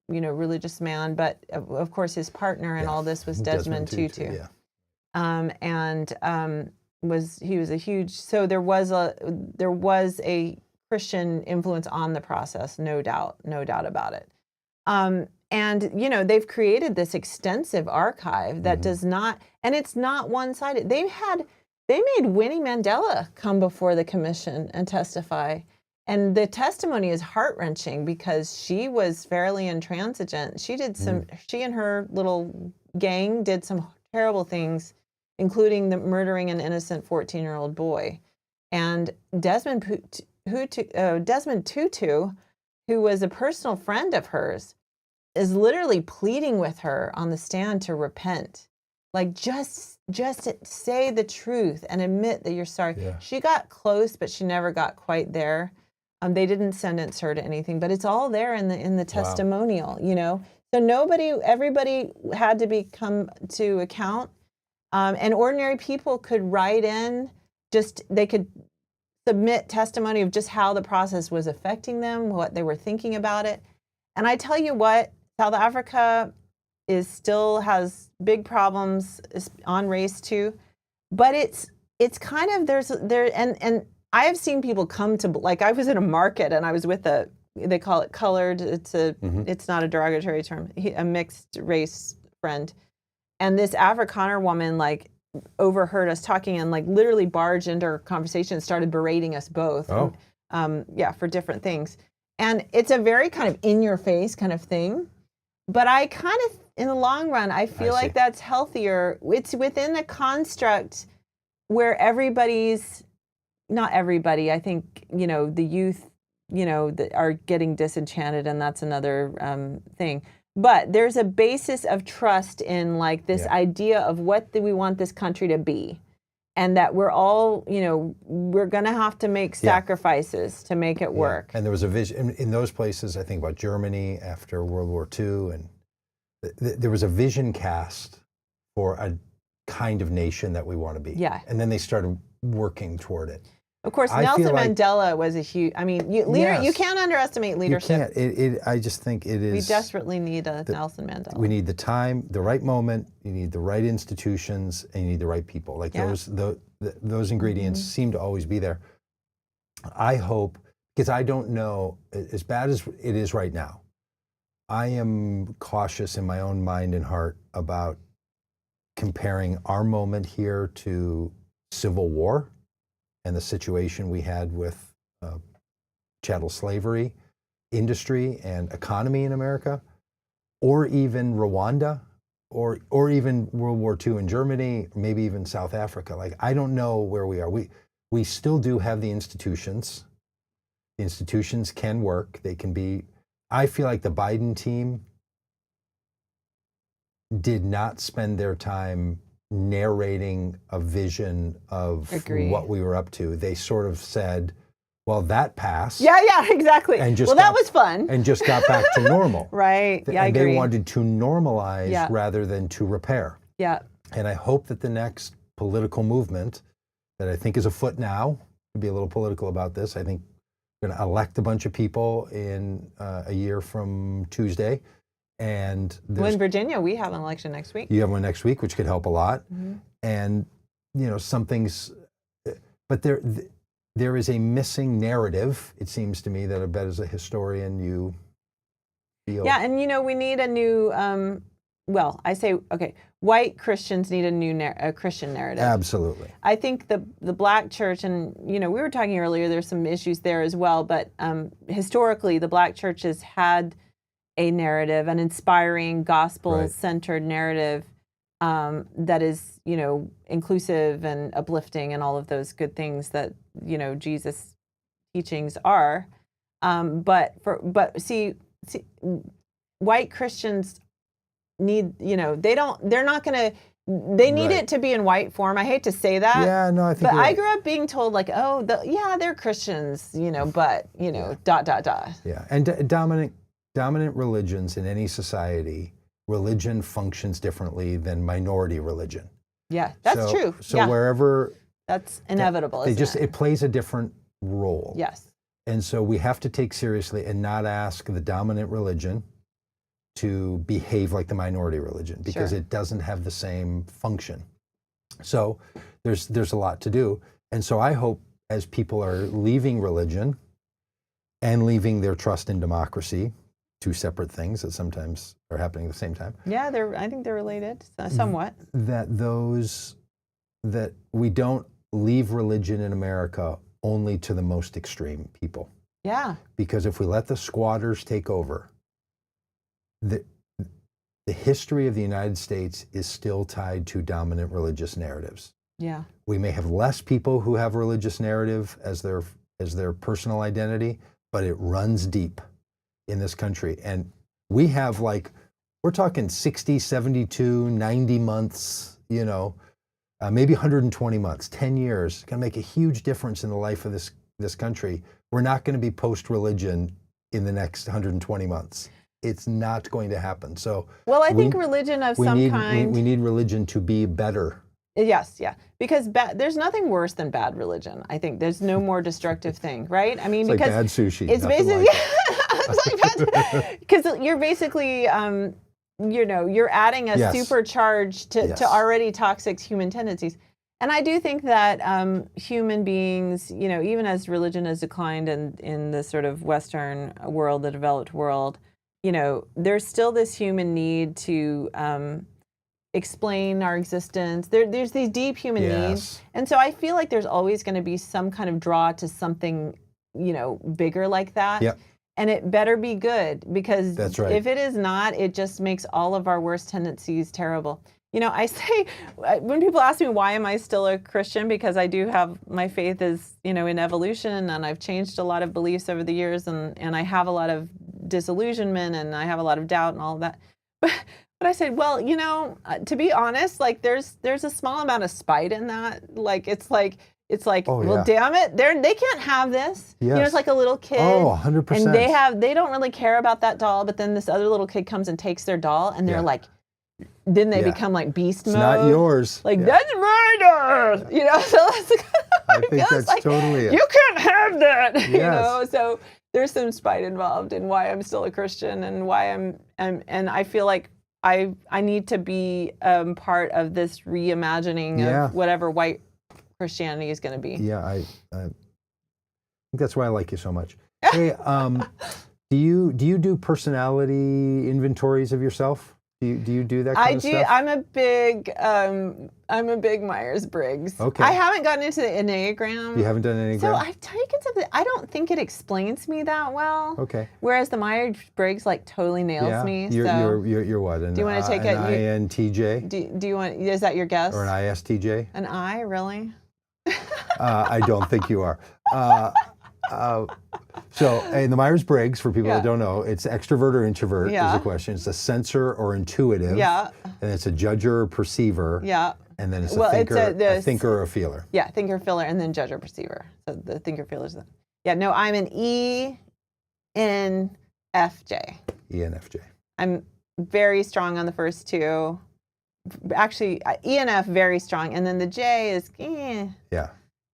religious man, but of course his partner in all this was Desmond Tutu. He was a huge. So there was a Christian influence on the process, no doubt about it. And they've created this extensive archive that does not, and it's not one-sided. They made Winnie Mandela come before the commission and testify. And the testimony is heart-wrenching because she was fairly intransigent. She and her little gang did some terrible things, including the murdering an innocent 14-year-old boy. And Desmond Tutu, who was a personal friend of hers, is literally pleading with her on the stand to repent. Like, just say the truth and admit that you're sorry. Yeah. She got close, but she never got quite there. They didn't sentence her to anything, but it's all there in the testimonial, So everybody had to come to account. And ordinary people could write in, they could submit testimony of just how the process was affecting them, what they were thinking about it. And I tell you what, South Africa still has big problems on race too, but it's kind of and I have seen people come to, like, I was in a market and I was with they call it colored. It's not a derogatory term. A mixed race friend, and this Afrikaner woman overheard us talking and literally barged into our conversation and started berating us both. Oh. And, for different things. And it's a very kind of in your face kind of thing. But I kind of, in the long run, I feel like that's healthier. It's within the construct where everybody's, not everybody, I think, the youth, that are getting disenchanted, and that's another thing. But there's a basis of trust in like this idea of what do we want this country to be. And that we're all, we're going to have to make sacrifices to make it work. And there was a vision in those places. I think about Germany after World War II, and there was a vision cast for a kind of nation that we want to be. Yeah. And then they started working toward it. Of course, Nelson Mandela was a huge. I mean, you can't underestimate leadership. You can't. I just think it is. We desperately need a Nelson Mandela. We need the time, the right moment. You need the right institutions, and you need the right people. Like those ingredients seem to always be there. I hope, because I don't know, as bad as it is right now, I am cautious in my own mind and heart about comparing our moment here to Civil War and the situation we had with chattel slavery industry and economy in America, or even Rwanda, or even World War II in Germany, maybe even South Africa. Like, I don't know where we are. We still do have the institutions. The institutions can work. They can be. I feel like the Biden team did not spend their time narrating a vision of what we were up to. They sort of said, well, that passed. Yeah, exactly. And just that was fun. And just got back to normal. Right. Yeah, I agree. They wanted to normalize rather than to repair. Yeah. And I hope that the next political movement that I think is afoot now, to be a little political about this, I think we're going to elect a bunch of people in a year from Tuesday. And in Virginia, we have an election next week. You have one next week, which could help a lot. Mm-hmm. And, something's, but there is a missing narrative, it seems to me, that I bet as a historian you feel. Yeah, and we need a new, white Christians need a new Christian narrative. Absolutely. I think the black church, and, we were talking earlier, there's some issues there as well, but historically, the black church has had a narrative, an inspiring gospel-centered narrative that is, inclusive and uplifting and all of those good things that, Jesus' teachings are. But white Christians need, they're not going to, they need it to be in white form. I hate to say that. Yeah, no, I think. But I grew up being told like, they're Christians, but, Yeah, and dominant religions in any society, religion functions differently than minority religion. Yeah, that's true. So wherever that's inevitable. It plays a different role. Yes. And so we have to take seriously and not ask the dominant religion to behave like the minority religion, because it doesn't have the same function. So there's a lot to do. And so I hope, as people are leaving religion and leaving their trust in democracy, two separate things that sometimes are happening at the same time. Yeah, I think they're related somewhat. That we don't leave religion in America only to the most extreme people. Yeah. Because if we let the squatters take over, the history of the United States is still tied to dominant religious narratives. Yeah. We may have less people who have religious narrative as their personal identity, but it runs deep in this country. And we have we're talking 60, 72, 90 months, maybe 120 months, 10 years, going to make a huge difference in the life of this country. We're not going to be post-religion in the next 120 months. It's not going to happen. So, I think religion of some kind. We need religion to be better. Yes, yeah. Because there's nothing worse than bad religion. I think there's no more destructive thing, right? I mean, it's because like bad sushi. It's basically because you're basically you're adding a supercharge to already toxic human tendencies. And I do think that human beings, even as religion has declined in the sort of Western world, the developed world, there's still this human need to explain our existence. There's these deep human needs. And so I feel like there's always going to be some kind of draw to something, bigger like that. Yep. And it better be good, because That's right. if it is not, it just makes all of our worst tendencies terrible. I say, when people ask me why am I still a Christian, because I do have, my faith is, in evolution, and I've changed a lot of beliefs over the years, and I have a lot of disillusionment, and I have a lot of doubt and all of that. But I said, well, to be honest, like there's a small amount of spite in that. Like, it's like, Oh, well, yeah. damn it, they can't have this. Yes. It's like a little kid. Oh, 100%. And they don't really care about that doll, but then this other little kid comes and takes their doll, and they're Yeah. like, then they Yeah. become like beast It's mode. not yours. Like, Yeah. that's murder. So that's I think that's like, totally it. you can't have that. Yes. So there's some spite involved in why I'm still a Christian, and why and I feel like I need to be part of this reimagining Yeah. of whatever white Christianity is going to be. Yeah, I think that's why I like you so much. Hey, do you do personality inventories of yourself? Do you do that kind of stuff? I'm a big Myers-Briggs. Okay. I haven't gotten into the Enneagram. You haven't done Enneagram? So I've taken something. I don't think it explains me that well. Okay. Whereas the Myers-Briggs like totally nails me. You're what? Do you want to take an it? INTJ? Do you want? Is that your guess? Or an ISTJ? An I, really? I don't think you are. So in the Myers-Briggs, for people that don't know, it's extrovert or introvert is Yeah. the question. It's a sensor or intuitive. Yeah. And it's a judger or perceiver. Yeah. And then it's Well, a it's thinker or a feeler. Yeah, thinker, feeler, and then judge or perceiver. So the thinker, feeler's the. Yeah, no, I'm an ENFJ. ENFJ. I'm very strong on the first two. Actually, ENF, very strong. And then the J is, Yeah.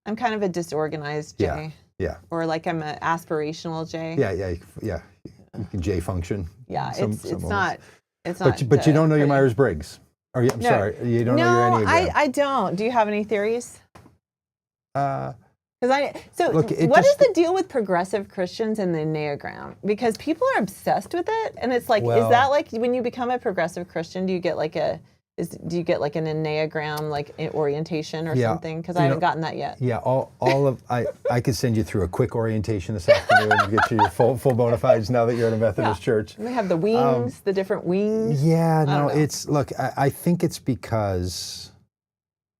I'm kind of a disorganized J. Yeah. Or like I'm an aspirational J. Yeah. You can J function. Yeah, Some it's moments. not. It's not. But you don't know your pretty. Myers-Briggs. I'm No. sorry. You don't know your No, Enneagram. I don't. Do you have any theories? Uh, Look, what is the deal with progressive Christians and the Enneagram? Because people are obsessed with it, and it's like, Well- is that like when you become a progressive Christian, do you get like an Enneagram like orientation or Yeah, something? Because I haven't gotten that yet. Yeah, I could send you through a quick orientation this afternoon to get you your full bona fides now that you're at a Methodist church. And they have the wings, the different wings. Yeah, no, don't know. I think it's because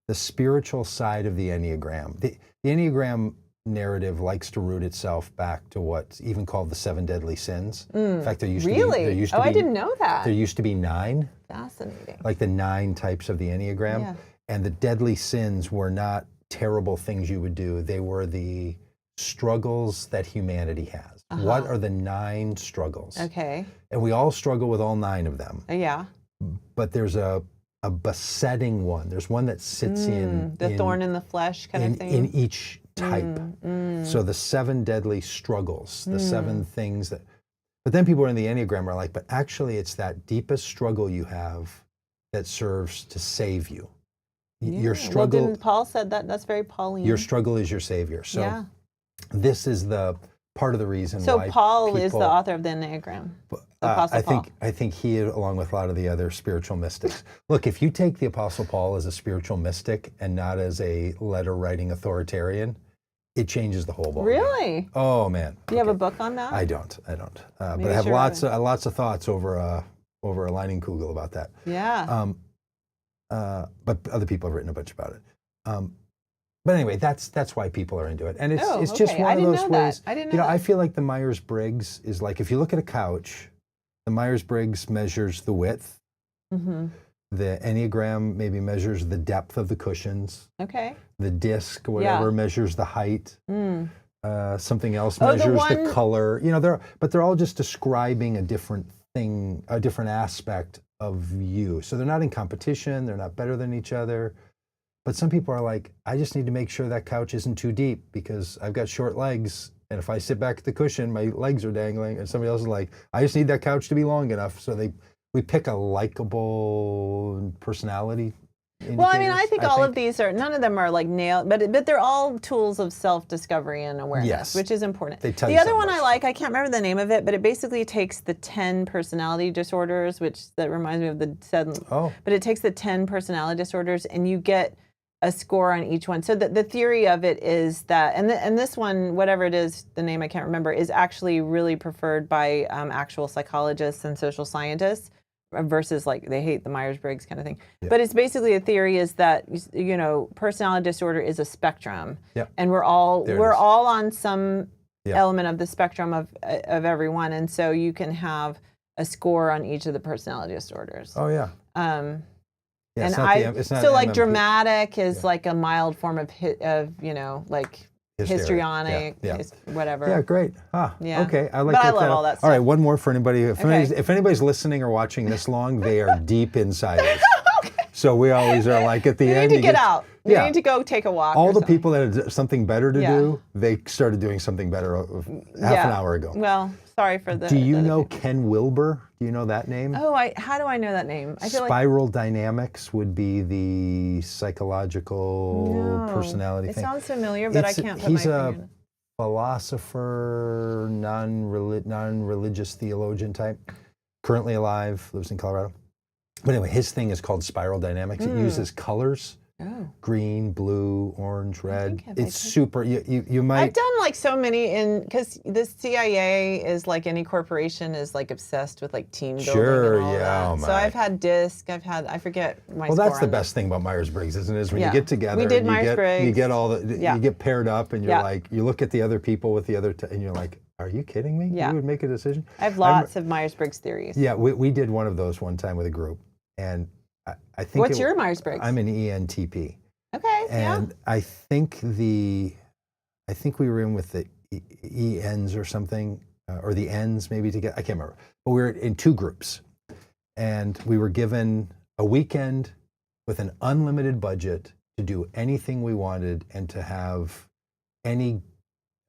the spiritual side of the Enneagram, the Enneagram narrative likes to root itself back to what's even called the 7 deadly sins. In fact, there used to be I didn't know that. There used to be 9. Fascinating. Like the 9 types of the Enneagram. Yeah. And the deadly sins were not terrible things you would do. They were the struggles that humanity has. What are the 9 struggles? Okay. And we all struggle with all 9 of them. Yeah. But there's a besetting one. There's one that sits in thorn in the flesh kind of thing. in each type. So the 7 deadly struggles, the 7 things that. But then people in the Enneagram are like, but actually it's that deepest struggle you have that serves to save you. Your struggle. Well, didn't Paul said that? That's very Pauline. Your struggle is your savior. So this is the part of the reason So why Paul is the author of the Enneagram. Apostle Paul. I think he, along with a lot of the other spiritual mystics. Look, if you take the Apostle Paul as a spiritual mystic and not as a letter-writing authoritarian, it changes the whole ball. Really? Oh man. Do you have a book on that? I don't. But I Maybe have you lots of thoughts over a Leinenkugel about that. Yeah. But other people have written a bunch about it. But anyway, that's why people are into it, and it's just okay. one I of didn't those know that. ways. I didn't know I that. feel like the Myers-Briggs is like if you look at a couch, the Myers-Briggs measures the width. The Enneagram maybe measures the depth of the cushions. Okay. The disc, whatever, measures the height. Something else measures the color. They're all just describing a different thing, a different aspect of you. So they're not in competition. They're not better than each other. But some people are like, I just need to make sure that couch isn't too deep because I've got short legs. And if I sit back at the cushion, my legs are dangling. And somebody else is like, I just need that couch to be long enough. So we pick a likable personality. Well, I mean, I think all of these none of them are like nailed, but they're all tools of self-discovery and awareness, which is important. They tell the you other something one else. I like, I can't remember the name of it, but it basically takes the 10 personality disorders, that reminds me of the 7. Oh. But it takes the 10 personality disorders, and you get a score on each one. So the theory of it is that, and this one, whatever it is, the name I can't remember, is actually really preferred by actual psychologists and social scientists versus like they hate the Myers-Briggs kind of thing. Yeah. But it's basically a theory is that, personality disorder is a spectrum, and we're all on some element of the spectrum of everyone, and so you can have a score on each of the personality disorders. Oh yeah. And it's not so like MMP. dramatic is like a mild form of like histrionic, whatever. Yeah, great. Okay. I like but I that. love all that stuff. All right, one more for anybody. If anybody's listening or watching this long, they are deep insiders. Okay. So we always are like at the end. You need to get out. You need to go take a walk. All the people that had something better to do, they started doing something better half an hour ago. Well, sorry for the. Do you know Ken Wilber? Do you know that name? Oh, how do I know that name? I feel Spiral dynamics would be the psychological personality thing. It sounds familiar, but I can't put my finger on it. He's a philosopher, non-religious theologian type, currently alive, lives in Colorado. But anyway, his thing is called spiral dynamics. It uses colors. Green, blue, orange, red. It's super. You might. I've done like so many because the CIA is like any corporation is like obsessed with like team building. Sure, and all that. Oh so I've had DISC. I forget my. Well, that's the best thing about Myers-Briggs, isn't it? Is when you get together, we did Myers-Briggs. You get all the. You get paired up, and you're like, you look at the other people with the other, and you're like, are you kidding me? Yeah. You would make a decision. I have lots of Myers-Briggs theories. Yeah, we did one of those one time with a group, and I think. What's your Myers-Briggs? I'm an ENTP. Okay. And I think we were in with the ENs or something, or the Ns maybe together. I can't remember. But we were in two groups, and we were given a weekend with an unlimited budget to do anything we wanted and to have any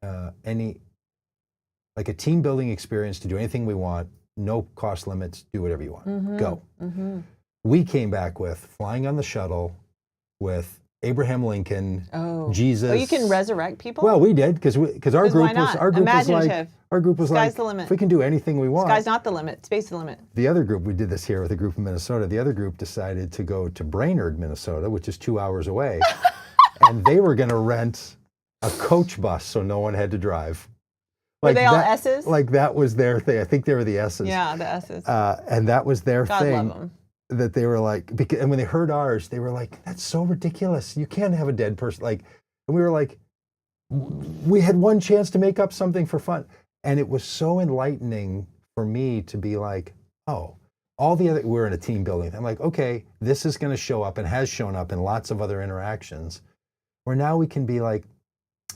like a team building experience to do anything we want, no cost limits, do whatever you want, go. We came back with flying on the shuttle with Abraham Lincoln, Jesus. Oh, you can resurrect people? Well, we did because our group was Imaginative. Sky's the limit. If we can do anything we want. Sky's not the limit. Space the limit. The other group, we did this here with a group in Minnesota. The other group decided to go to Brainerd, Minnesota, which is 2 hours away, and they were going to rent a coach bus so no one had to drive. Were they all S's? Like that was their thing. I think they were the S's. Yeah, the S's. And that was their God thing. love them. That they were like, and when they heard ours, they were like, that's so ridiculous. You can't have a dead person. Like, and we were like, we had one chance to make up something for fun. And it was so enlightening for me to be like, oh, we're in a team building. I'm like, okay, this is going to show up and has shown up in lots of other interactions where now we can be like,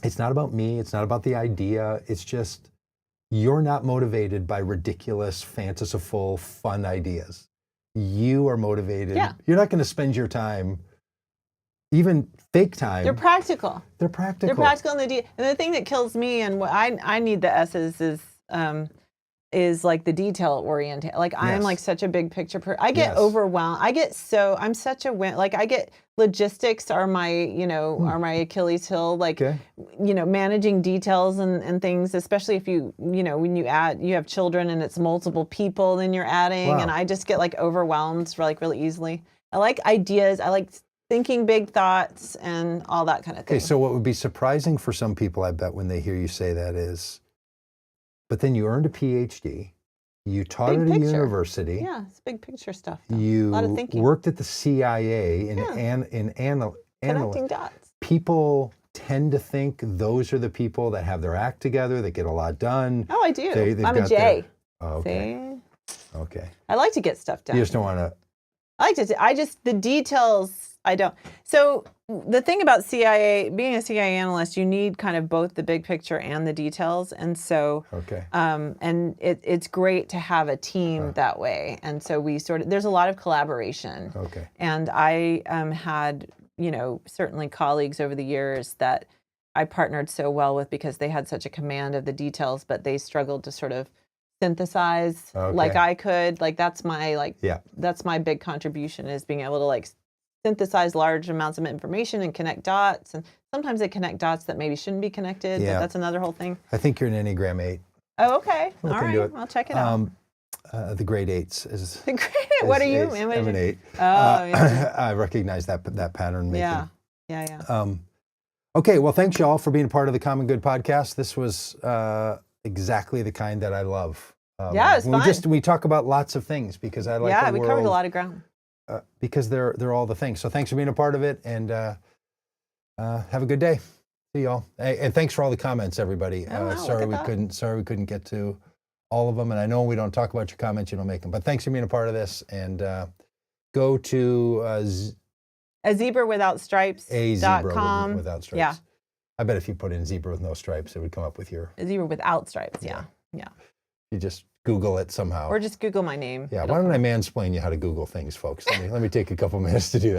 it's not about me. It's not about the idea. It's just, you're not motivated by ridiculous, fanciful, fun ideas. You are motivated. Yeah. You're not going to spend your time, even fake time. They're practical. They're practical. They're practical, and the thing that kills me, and what I need the S's is like the detail oriented. Like I'm like such a big picture person. I get overwhelmed. I'm such a like I get logistics are my are my Achilles heel. Like managing details and things, especially if when you have children and it's multiple people, then you're adding, and I just get like overwhelmed really easily. I like ideas. I like thinking big thoughts and all that kind of thing. Okay, so what would be surprising for some people, I bet, when they hear you say that is, but then you earned a PhD, you taught at a university. Yeah, it's big picture stuff. Though. You a lot of thinking. Worked at the CIA in connecting dots. People tend to think those are the people that have their act together, that get a lot done. Oh, I do. I'm a J. Okay. See? Okay. I like to get stuff done. You just don't want to. I like to. The details. I don't. So the thing about being a CIA analyst, you need kind of both the big picture and the details. And so, and it's great to have a team that way. And so there's a lot of collaboration. Okay. And I had, certainly colleagues over the years that I partnered so well with because they had such a command of the details, but they struggled to sort of synthesize like I could. Like that's my that's my big contribution, is being able to synthesize large amounts of information and connect dots. And sometimes they connect dots that maybe shouldn't be connected, but that's another whole thing. I think you're an Enneagram 8. Oh, okay. All right. I'll check it out. The grade 8s is. The grade 8. What are you? I'm an 8. Oh, yeah. I recognize that pattern making. Yeah. Yeah. Okay, well, thanks y'all for being a part of the Common Good podcast. This was exactly the kind that I love. Yeah, it was fun. We talk about lots of things because I like the we world, covered a lot of ground. Because they're all the things. So thanks for being a part of it, and have a good day. See y'all. Hey, and thanks for all the comments, everybody. Sorry we couldn't get to all of them, and I know we don't talk about your comments, you don't make them, but thanks for being a part of this, and go to A Zebra Without Stripes. A Zebra Without Stripes. Yeah. I bet if you put in zebra with no stripes, it would come up with your... A Zebra Without Stripes, yeah. You just Google it somehow. Or just Google my name. Yeah, why don't I mansplain you how to Google things, folks? Let me take a couple minutes to do that.